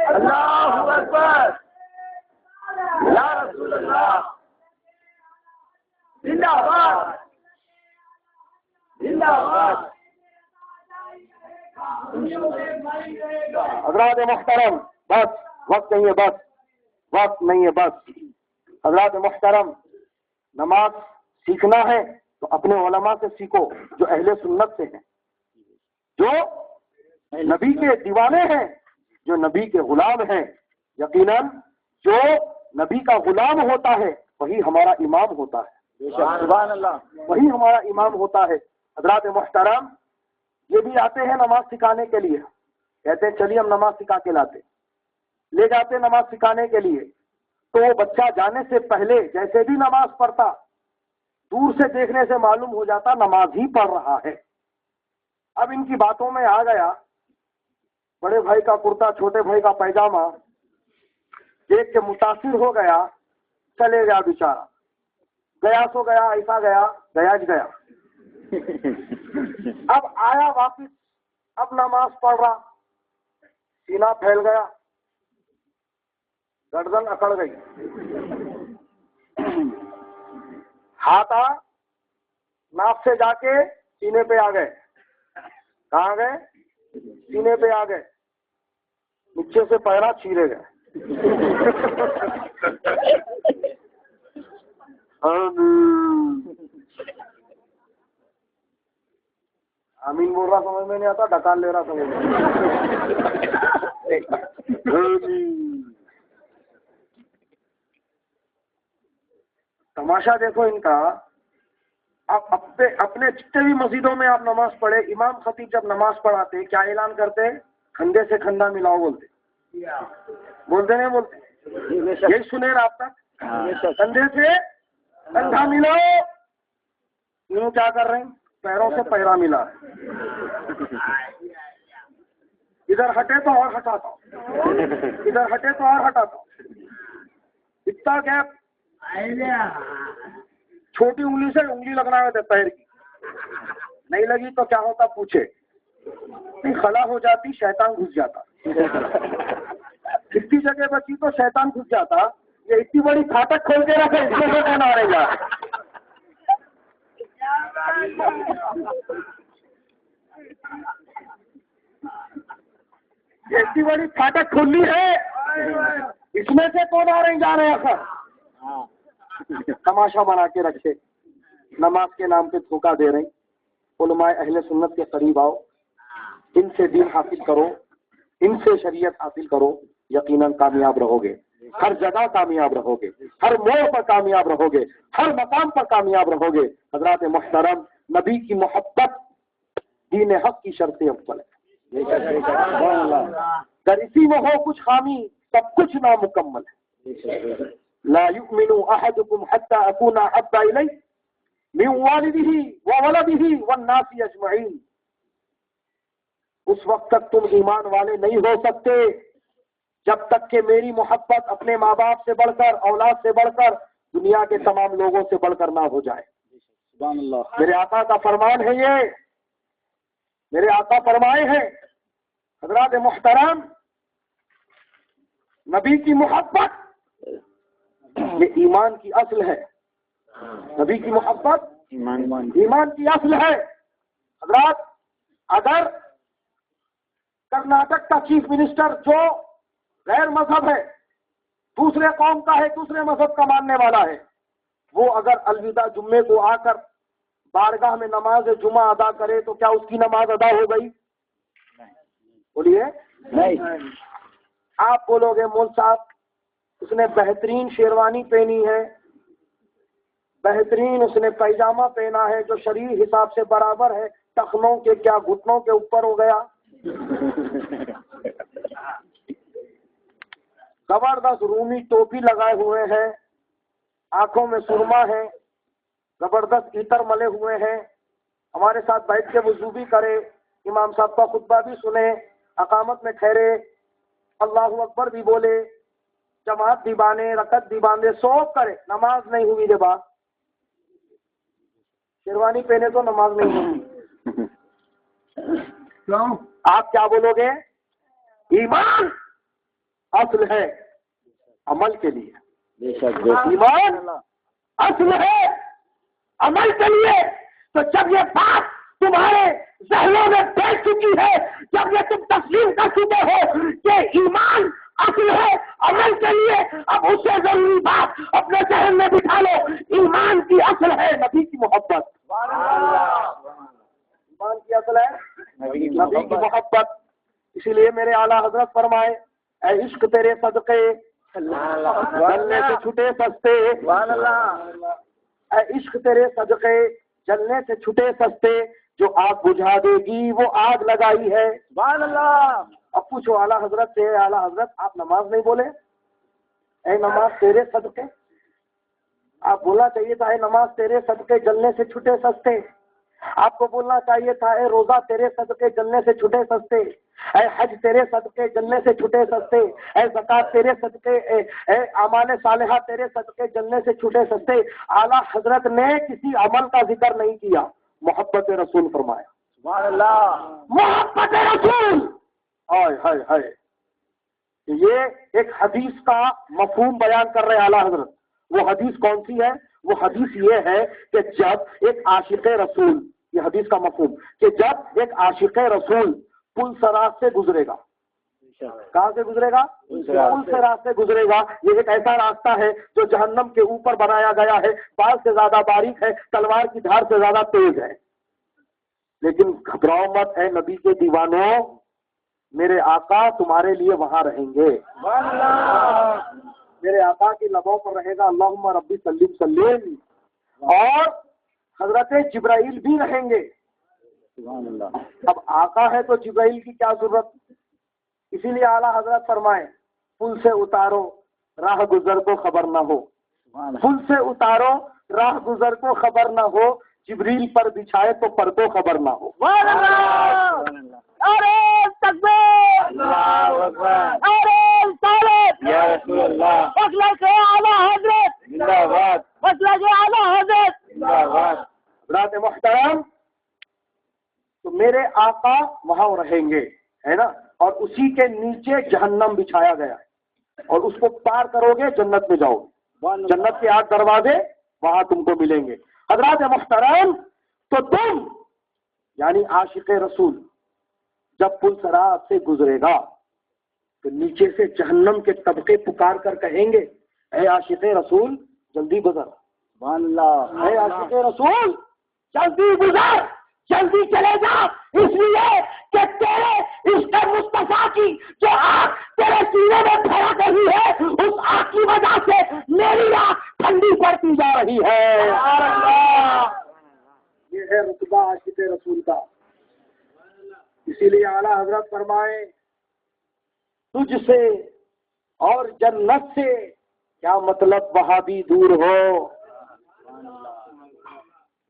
اللہ اکبر، یا رسول اللہ، زندہ باد، زندہ باد. حضرات محترم، بس وقت نہیں ہے، بس وقت نہیں ہے، بس. حضرات محترم، نماز سیکھنا ہے تو اپنے علماء سے سیکھو جو اہل سنت سے ہیں، جو نبی کے دیوانے ہیں، جو نبی کے غلام ہیں. یقیناً جو نبی کا غلام ہوتا ہے وہی ہمارا امام ہوتا ہے. سبحان اللہ، وہی ہمارا امام ہوتا ہے. حضرات محترم، یہ بھی آتے ہیں نماز سکھانے کے لیے، کہتے ہیں چلیے ہم نماز سکھا کے لاتے، لے جاتے نماز سکھانے کے لیے. تو وہ بچہ جانے سے پہلے جیسے بھی نماز پڑھتا، دور سے دیکھنے سے معلوم ہو جاتا نماز ہی پڑھ رہا ہے. اب ان کی باتوں میں آ گیا بڑے بھائی کا کرتا، چھوٹے بھائی کا پیجامہ دیکھ کے متاثر ہو گیا، چلے گیا بیچارہ. گیا سو گیا، ایسا گیا، گیا. اب آیا واپس، اب نماز پڑھ رہا، سینہ پھیل گیا، گردن اکڑ گئی، ہاتھ ناف سے جا کے سینے پہ آ گئے. کہاں گئے؟ سینے پہ آ گئے. نیچے سے پیرا چیرے گئے. آمین بول رہا سمجھ میں نہیں آتا, ڈکال لے رہا سمجھ میں. تماشا دیکھو ان کا. اب اپنے جتنے بھی مسجدوں میں آپ نماز پڑھے, امام خطیب جب نماز پڑھاتے کیا اعلان کرتے؟ کھندے سے کھندا ملاؤ بولتے. بولتے نہیں بولتے؟ یہی سنے آپ تک, کندھے سے کندھا ملاؤ. یوں کیا کر رہے ہیں؟ پیروں سے پیرا ملا. ادھر ہٹے تو اور ہٹاتا ہوں, ادھر ہٹے تو اور ہٹاتا ہوں. اتنا گیپ. چھوٹی انگلی سے انگلی لگنا ہوتے پیر کی, نہیں لگی تو کیا ہوتا پوچھے. خلا ہو جاتی, شیطان گھس جاتا. اتنی جگہ بچی تو شیطان گھس جاتا. یہ اتنی بڑی پھاٹک کھول کے رکھے, اس میں کہنا آ رہے گا. اتنی بڑی پھاٹک کھلی ہے, اس میں سے کون آ رہے جا رہے ہیں سر. تماشا بنا کے رکھے, نماز کے نام پہ دھوکہ دے رہے ہیں. علماء اہل سنت کے قریب آؤ, ان سے دین حاصل کرو, ان سے شریعت حاصل کرو, یقیناً کامیاب رہو گے. ہر جگہ کامیاب رہو گے, ہر موڑ پر کامیاب رہو گے, ہر مقام پر کامیاب رہو گے. حضرات محترم, نبی کی محبت دین حق کی شرط افضل ہے. اگر اسی میں ہو کچھ خامی, سب کچھ نامکمل ہے. لا يؤمن احدكم حتى اكون احب اليه من والده وولده والناس اجمعين. اس وقت تک تم ایمان والے نہیں ہو سکتے جب تک کہ میری محبت اپنے ماں باپ سے بڑھ کر, اولاد سے بڑھ کر, دنیا کے تمام لوگوں سے بڑھ کر نہ ہو جائے. سبحان اللہ. میرے آقا کا فرمان ہے یہ, میرے آقا فرمائے ہیں. حضرات محترم, نبی کی محبت یہ ایمان کی اصل ہے. نبی کی محبت ایمان کی اصل ہے. حضرات, اگر کرناٹک کا چیف منسٹر جو غیر مذہب ہے, دوسرے قوم کا ہے, دوسرے مذہب کا ماننے والا ہے, وہ اگر الوداع جمعے کو آ کر بارگاہ میں نماز جمعہ ادا کرے تو کیا اس کی نماز ادا ہو گئی؟ بولیے نہیں. آپ بولو گے مول صاحب اس نے بہترین شیروانی پہنی ہے, بہترین اس نے پیجامہ پہنا ہے جو شرعی حساب سے برابر ہے, ٹخنوں کے کیا گھٹنوں کے اوپر ہو گیا. زبردست رومی ٹوپی لگائے ہوئے ہیں, آنکھوں میں سرما ہے, زبردست عطر ملے ہوئے ہیں, ہمارے ساتھ بیٹھ کے وضو بھی کرے, امام صاحب کا خطبہ بھی سنے, اقامت میں ٹھہرے, اللہ اکبر بھی بولے, جماعت بھی باندھے, رکعت بھی باندھے, سوب کرے, نماز نہیں ہوئی دے بات. شیروانی پہنے تو نماز نہیں ہوئی. آپ کیا بولو گے؟ ایمان اصل ہے عمل کے لیے. ایمان اصل ہے عمل کے لیے. تو جب یہ بات تمہارے ذہنوں میں بیٹھ چکی ہے, جب یہ تم تسلیم کر چکے ہو کہ ایمان اصل ہے عمل کے لیے, اب اس سے ضروری بات اپنے ذہن میں بٹھا لو, ایمان کی اصل ہے نبی کی محبت. ایمان کی اصل ہے نبی کی محبت. اسی لیے میرے اعلیٰ حضرت فرمائے, اے عشق تیرے صدقے جلنے سے چھٹے سستے. اے عشق تیرے صدقے جلنے سے چھٹے سستے, جو آگ بجھا دے گی وہ آگ لگائی ہے. سبحان اللہ. اب پوچھو اعلیٰ حضرت سے, اعلیٰ حضرت آپ نماز نہیں بولے؟ اے نماز تیرے صدقے, آپ بولنا چاہیے تھا اے نماز تیرے صدقے جلنے سے چھٹے سستے. آپ کو بولنا چاہیے تھا اے روزہ تیرے صدقے جلنے سے چھٹے سستے, اے حج تیرے صدقے جلنے سے چھٹے سستے, اے زکوٰۃ تیرے صدقے, اے اعمال صالحہ تیرے صدقے جلنے سے چھٹے سستے. اعلیٰ حضرت نے کسی عمل کا ذکر نہیں کیا, محبت رسول فرمایا. سبحان اللہ. محبت رسول. ہائے ہائے ہائے. یہ ایک حدیث کا مفہوم بیان کر رہے اعلیٰ حضرت. وہ حدیث کون سی ہے؟ وہ حدیث یہ ہے کہ جب ایک عاشق رسول, یہ حدیث کا مفہوم, کہ جب ایک عاشق رسول پل سراج سے گزرے گا. کہاں سے گزرے گا؟ پل سراج سے گزرے گا. یہ ایک ایسا راستہ ہے جو جہنم کے اوپر بنایا گیا ہے, بال سے زیادہ باریک ہے, تلوار کی دھار سے زیادہ تیز ہے. لیکن گھبراؤ مت اے نبی کے دیوانوں، میرے آقا تمہارے لیے وہاں رہیں گے. میرے آقا کے لبوں پر رہے گا اللہم ربی سلم سلم، اور حضرت جبرائیل بھی رہیں گے. اب آقا ہے تو جبرائیل کی کیا ضرورت؟ اسی لیے اعلیٰ حضرت فرمائے پل سے اتارو راہ گزر کو خبر نہ ہو، پل سے اتارو راہ گزر کو خبر نہ ہو، جبریل پر بچھائے تو پر کو خبر نہ ہو. ارے تکبیر، اللہ اکبر، ارے رسالت یا رسول اللہ، مسلک کے اعلیٰ حضرت زندہ باد، مسلک کے اعلیٰ حضرت زندہ باد. حضرات محترم، تو میرے آقا وہاں رہیں گے، ہے نا، اور اسی کے نیچے جہنم بچھایا گیا ہے، اور اس کو پار کرو گے جنت میں جاؤ گے. جنت کے 8 دروازے وہاں تم کو ملیں گے. حضرات محترم، تو تم یعنی عاشق رسول جب پل صراط سے گزرے گا تو نیچے سے جہنم کے طبقے پکار کر کہیں گے اے عاشق رسول جلدی گزر، اے عاشق رسول جلدی گزر، جلدی چلے جا، اس لیے کہ تیرے عشق مصطفیٰ کی جو آگ تیرے سینے میں بھڑک رہی ہے، اس آگ کی وجہ سے میری آگ ٹھنڈی پڑتی جا رہی ہے. یہ ہے رتبہ عاشق رسول کا. اسی لیے اعلیٰ حضرت فرمائے تجھ سے اور جنت سے کیا مطلب وہابی دور ہو.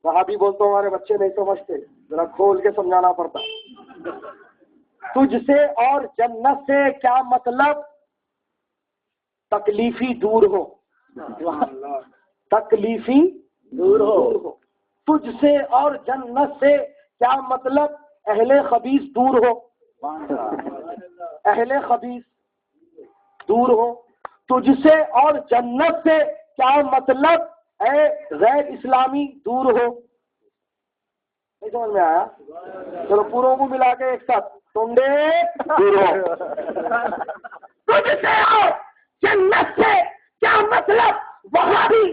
وہابی بولتے ہمارے بچے نہیں سمجھتے، ذرا کھول کے سمجھانا پڑتا. تجھ سے اور جنت سے کیا مطلب تکلیفی دور ہو، تکلیفی دور ہو. تجھ سے اور جنت سے کیا مطلب اہل خبیث دور ہو، اہل خبیث دور ہو. تجھ سے اور جنت سے کیا مطلب اے غیر اسلامی دور ہو. نہیں سمجھ میں آیا؟ چلو پوروں کو ملا کے ایک ساتھ ٹونڈے دور ہو. تجھ سے اور جنت سے کیا مطلب وہاں بھی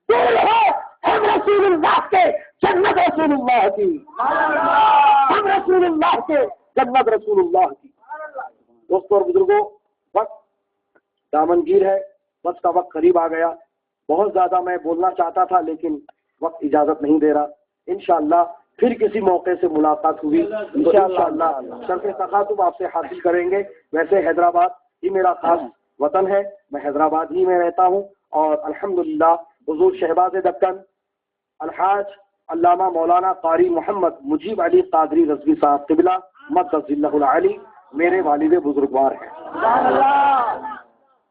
دور ہو. ہم رسول اللہ کے جنت رسول اللہ کی، ہم رسول اللہ کے جنت رسول اللہ کی. دوستوں اور بزرگوں، وقت دامنگیر ہے، وقت کا وقت قریب آ گیا. بہت زیادہ میں بولنا چاہتا تھا لیکن وقت اجازت نہیں دے رہا. انشاءاللہ پھر کسی موقع سے ملاقات ہوئی تو انشاءاللہ شرف تخاطب آپ سے حاصل کریں گے. ویسے حیدرآباد ہی میرا خاص وطن ہے، میں حیدرآباد ہی میں رہتا ہوں، اور الحمدللہ حضور شہباز دکن الحاج علامہ مولانا قاری محمد مجیب علی قادری رضوی صاحب قبلہ مقدس اللہ العلی میرے والد بزرگوار ہیں.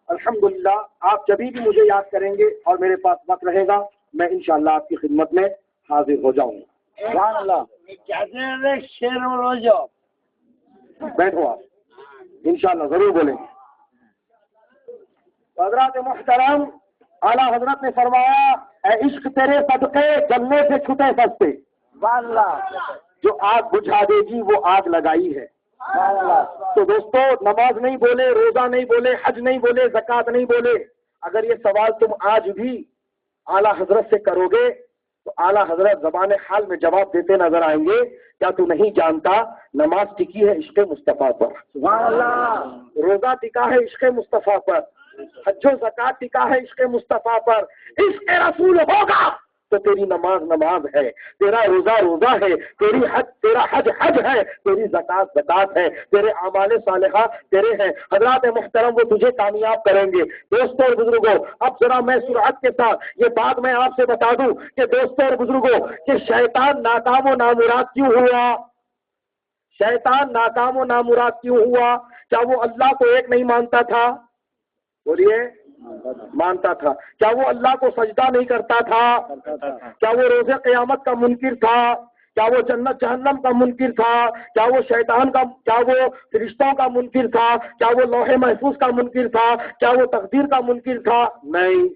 الحمدللہ آپ جبھی بھی مجھے یاد کریں گے اور میرے پاس وقت رہے گا، میں انشاءاللہ آپ کی خدمت میں حاضر ہو جاؤں گا. بیٹھو آپ، انشاءاللہ ضرور بولیں گے. حضرات محترم، اعلیٰ حضرت نے فرمایا اے عشق تیرے صدقے جلنے سے چھٹے سستے. جو آگ بجھا دے گی وہ آگ لگائی ہے. تو دوستو، نماز نہیں بولے، روزہ نہیں بولے، حج نہیں بولے، زکوٰۃ نہیں بولے، اگر یہ سوال تم آج بھی اعلیٰ حضرت سے کرو گے تو اعلیٰ حضرت زبان حال میں جواب دیتے نظر آئیں گے کیا تو نہیں جانتا نماز ٹکی ہے عشق مصطفیٰ پر، روزہ ٹکا ہے عشق مصطفیٰ پر، حج و زکوٰۃ ٹکا ہے عشق مصطفیٰ پر. عشق رسول ہوگا تو تیری نماز نماز ہے، تیرا روزہ روزہ ہے، تیرا حج حج ہے، تیری زکوٰۃ زکوٰۃ ہے، تیرے اعمال صالحہ تیرے ہیں. حضرات محترم، وہ تجھے کامیاب کریں گے. دوستوں اور بزرگوں، اب ذرا میں سرعت کے ساتھ یہ بات میں آپ سے بتا دوں کہ دوستوں اور بزرگوں کہ شیطان ناکام و نامراد کیوں ہوا؟ شیطان ناکام و نامراد کیوں ہوا؟ کیا وہ اللہ کو ایک نہیں مانتا تھا؟ بولیے، مانتا تھا. کیا وہ اللہ کو سجدہ نہیں کرتا تھا؟ کیا وہ روز قیامت کا منکر تھا؟ کیا وہ جنت جہنم کا منکر تھا؟ کیا وہ شیطان کا، کیا وہ فرشتوں کا منکر تھا؟ کیا وہ لوح محفوظ کا منکر تھا؟ کیا وہ تقدیر کا منکر تھا؟ نہیں.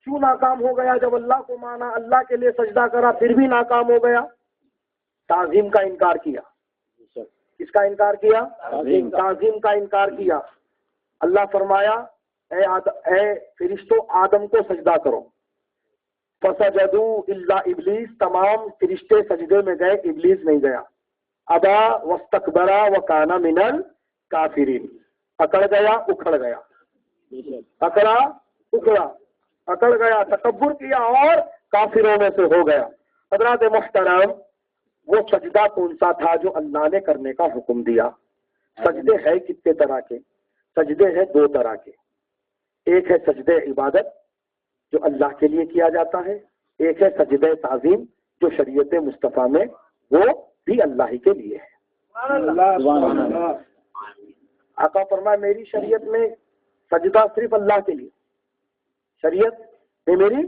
کیوں ناکام ہو گیا؟ جب اللہ کو مانا، اللہ کے لیے سجدہ کرا، پھر بھی ناکام ہو گیا. تعظیم کا انکار کیا. کس کا انکار کیا؟ تعظیم کا انکار کیا. اللہ فرمایا اے فرشتوں آدم کو سجدہ کرو. فسجدوا الا ابلیس، تمام فرشتے سجدے میں گئے، ابلیس نہیں گیا. ابا واستکبر وکان من الکافرین، اکڑ گیا اکھڑ گیا، اکڑا اکڑا، اکڑ گیا، تکبر کیا اور کافروں میں سے ہو گیا. حضرات محترم، وہ سجدہ کون سا تھا جو اللہ نے کرنے کا حکم دیا؟ سجدے ہے کتنے طرح کے؟ سجدے ہیں دو طرح کے. ایک ہے سجدے عبادت جو اللہ کے لیے کیا جاتا ہے، ایک ہے سجدے تعظیم جو شریعت مصطفیٰ میں وہ بھی اللہ ہی کے لیے ہے. آقا فرمائے میری شریعت میں سجدہ صرف اللہ کے لیے، شریعت میں میری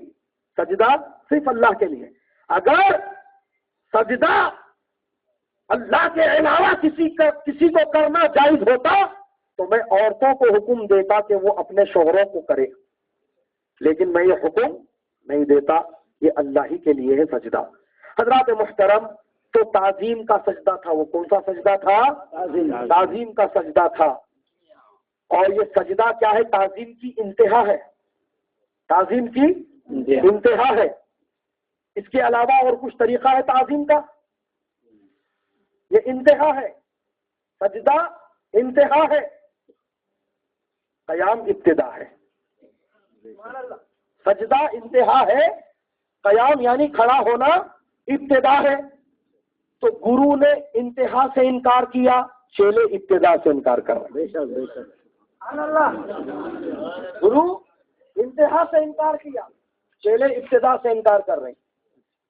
سجدہ صرف اللہ کے لیے. اگر سجدہ اللہ کے علاوہ کسی کو کرنا جائز ہوتا تو میں عورتوں کو حکم دیتا کہ وہ اپنے شوہروں کو کرے، لیکن میں یہ حکم نہیں دیتا، یہ اللہ ہی کے لیے ہے سجدہ. حضرات محترم، تو تعظیم کا سجدہ تھا، وہ کون سا سجدہ تھا؟ تعظیم کا سجدہ تھا. اور یہ سجدہ کیا ہے؟ تعظیم کی انتہا ہے، تعظیم کی انتہا ہے. اس کے علاوہ اور کچھ طریقہ ہے تعظیم کا؟ یہ انتہا ہے، سجدہ انتہا ہے، قیام ابتدا ہے. سجدہ انتہا ہے، قیام یعنی کھڑا ہونا ابتدا ہے. تو گرو نے انتہا سے انکار کیا، چیلے ابتدا سے انکار کر رہے ہیں. گرو انتہا سے انکار کیا، چیلے ابتدا سے انکار کر رہے ہیں.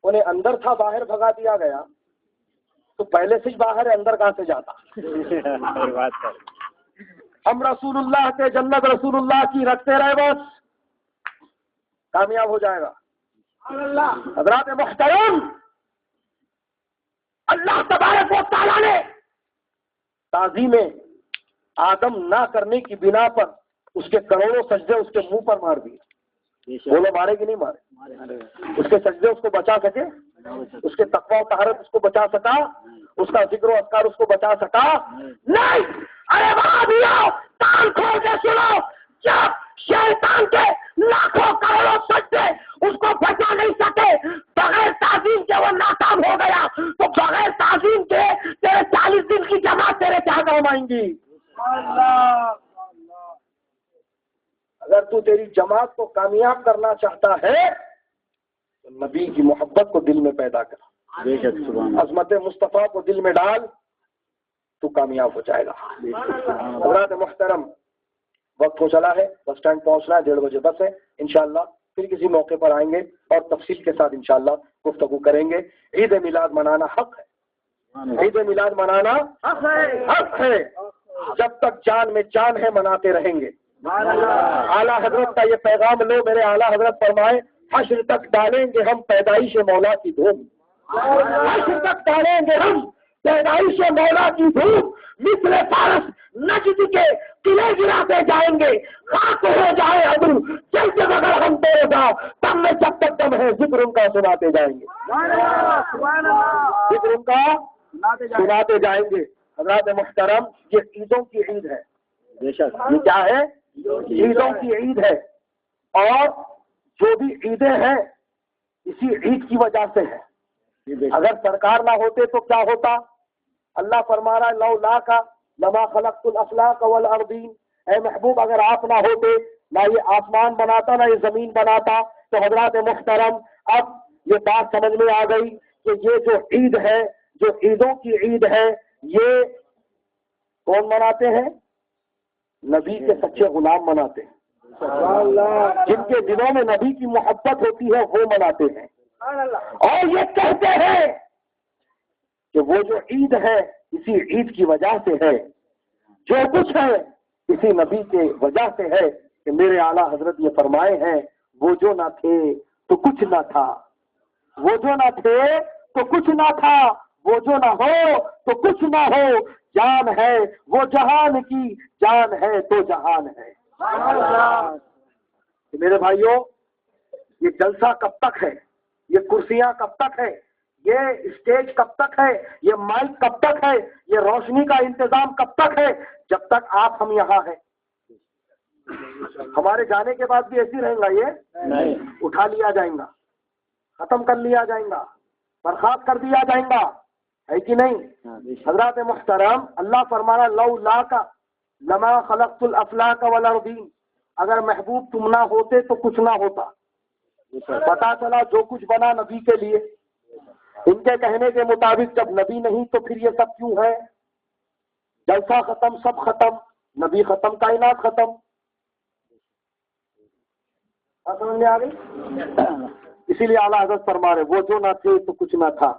انہیں اندر تھا، باہر بھگا دیا گیا تو پہلے سے باہر ہے، اندر کہاں سے جاتا؟ ہم رسول اللہ کے جنت رسول اللہ کی رکھتے رہے، بس کامیاب ہو جائے گا. حضرات محترم، اللہ تبارک و تعالیٰ نے تعظیم آدم نہ کرنے کی بنا پر اس کے کروڑوں سجدے اس کے منہ پر مار دیے. بولو مارے کہ نہیں مارے؟ اس کے سجدے اس کو بچا سکے؟ اس کے تقوی و طہارت اس کو بچا سکا؟ اس کا ذکر و اذکار اس کو بچا سکا؟ نہیں. ارے وہاں کان کھول کے سنو، جب شیطان کے لاکھوں کروڑوں سجدے اس کو بچا نہیں سکے، بغیر تعظیم کے وہ ناکام ہو گیا، تو بغیر تعظیم کے تیرے 40 دن کی جماعت تیرے کیا کام آئیں گی؟ اگر تو تیری جماعت کو کامیاب کرنا چاہتا ہے تو نبی کی محبت کو دل میں پیدا کر، عظمت مصطفیٰ کو دل میں ڈال، تو کامیاب ہو جائے گا. حضرات محترم، وقت ہو چلا ہے، بس اسٹینڈ پہنچنا ہے، 1:30 بجے بس ہے. انشاءاللہ پھر کسی موقع پر آئیں گے اور تفصیل کے ساتھ انشاءاللہ گفتگو کریں گے. عید میلاد منانا حق ہے، عید میلاد منانا حق ہے. جب تک جان میں جان ہے مناتے رہیں گے. اعلیٰ حضرت کا یہ پیغام لو. میرے اعلیٰ حضرت فرمائے حشر تک ڈالیں گے ہم پیدائش مولا کی دھوم، حشر تک ڈالیں گے ہم پیدائش مولا کی دھوم. مثل فارس نجد کے قلعے گراتے جائیں گے، خاک ہو جائے ابرو جلتے بغیر ہم تیرے گا، تب میں جب تک دم ہے ذکر ان کا سناتے جائیں گے، ذکر ان کا سناتے جائیں گے. حضرات محترم، یہ عیدوں کی عید ہے. یہ کیا ہے؟ عیدوں کی عید ہے. اور جو بھی عیدیں ہیں اسی عید کی وجہ سے ہے. اگر سرکار نہ ہوتے تو کیا ہوتا؟ اللہ فرما رہا ہے لولا کا لما خلقت الافلاق والارضین. اے محبوب، اگر آپ نہ ہوتے، نہ یہ آسمان بناتا نہ یہ زمین بناتا. تو حضرات محترم، اب یہ بات سمجھ میں آ گئی کہ یہ جو عید ہے، جو عیدوں کی عید ہے، یہ کون مناتے ہیں؟ نبی کے سچے غلام مناتے ہیں. جن کے دلوں میں نبی کی محبت ہوتی ہے وہ مناتے ہیں. اور یہ کہتے ہیں کہ وہ جو عید ہے اسی عید کی وجہ سے ہے، جو کچھ ہے اسی نبی کے وجہ سے ہے. کہ میرے اعلیٰ حضرت یہ فرمائے ہیں وہ جو نہ تھے تو کچھ نہ تھا، وہ جو نہ تھے تو کچھ نہ تھا، وہ جو نہ ہو تو کچھ نہ ہو. جان ہے وہ جہان کی، جان ہے تو جہان ہے. میرے بھائیوں، یہ جلسہ کب تک ہے؟ یہ کرسیاں کب تک ہے؟ یہ اسٹیج کب تک ہے؟ یہ مائک کب تک ہے؟ یہ روشنی کا انتظام کب تک ہے؟ جب تک آپ ہم یہاں ہیں. ہمارے جانے کے بعد بھی ایسی رہیں گا، یہ اٹھا لیا جائیں گا. ختم کر لیا جائے گا، برخاست کر دیا جائے گا، ہے کہ نہیں؟ حضرات محترم، اللہ فرمانا لولا کا لما خلقت الافلاک والارضین، اگر محبوب تم نہ ہوتے تو کچھ نہ ہوتا۔ پتا چلا جو کچھ بنا نبی کے لیے، ان کے کہنے کے مطابق جب نبی نہیں تو پھر یہ سب کیوں ہے؟ جلسہ ختم، سب ختم، نبی ختم، کائنات ختم۔ سمجھ میں آ گئی؟ اسی لیے اعلیٰ حضرت فرما رہے وہ جو نہ تھے تو کچھ نہ تھا،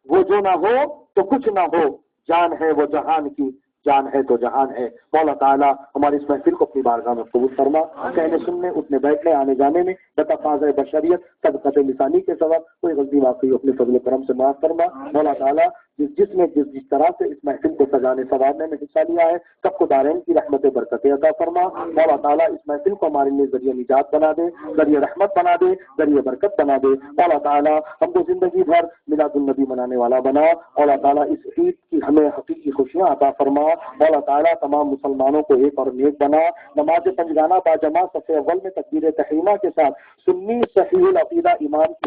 وہ جو نہ ہو تو کچھ نہ ہو، جان ہے وہ جہان کی، جان ہے تو جہان ہے۔ مولا تعالیٰ ہماری اس محفل کو اپنی بارگاہ میں قبول فرما، کہنے سننے، اٹھنے بیٹھنے، آنے جانے میں بتفاضل بشریت صدقۃ لسانی کے سبب کوئی غلطی واقعی اپنے فضل و کرم سے معاف فرما۔ مولا تعالیٰ جس نے جس طرح سے اس محفل کو سجانے سنوارنے میں حصہ لیا ہے، سب کو دارین کی رحمت برکتیں عطا فرما۔ مولا تعالیٰ اس محفل کو ہمارے لیے ذریعہ نجات بنا دے، ذریعہ رحمت بنا دے، ذریعہ برکت بنا دے۔ مولا تعالیٰ ہم کو زندگی بھر میلاد النبی منانے والا بنا۔ مولا تعالیٰ اس عید کی ہمیں حقیقی خوشیاں عطا فرما۔ مولا تعالیٰ تمام مسلمانوں کو ایک اور نیک بنا۔ نماز پنجگانہ باجماعت صف اول میں تکبیر تحریمہ کے ساتھ سنی صحیح العقیدہ امام کی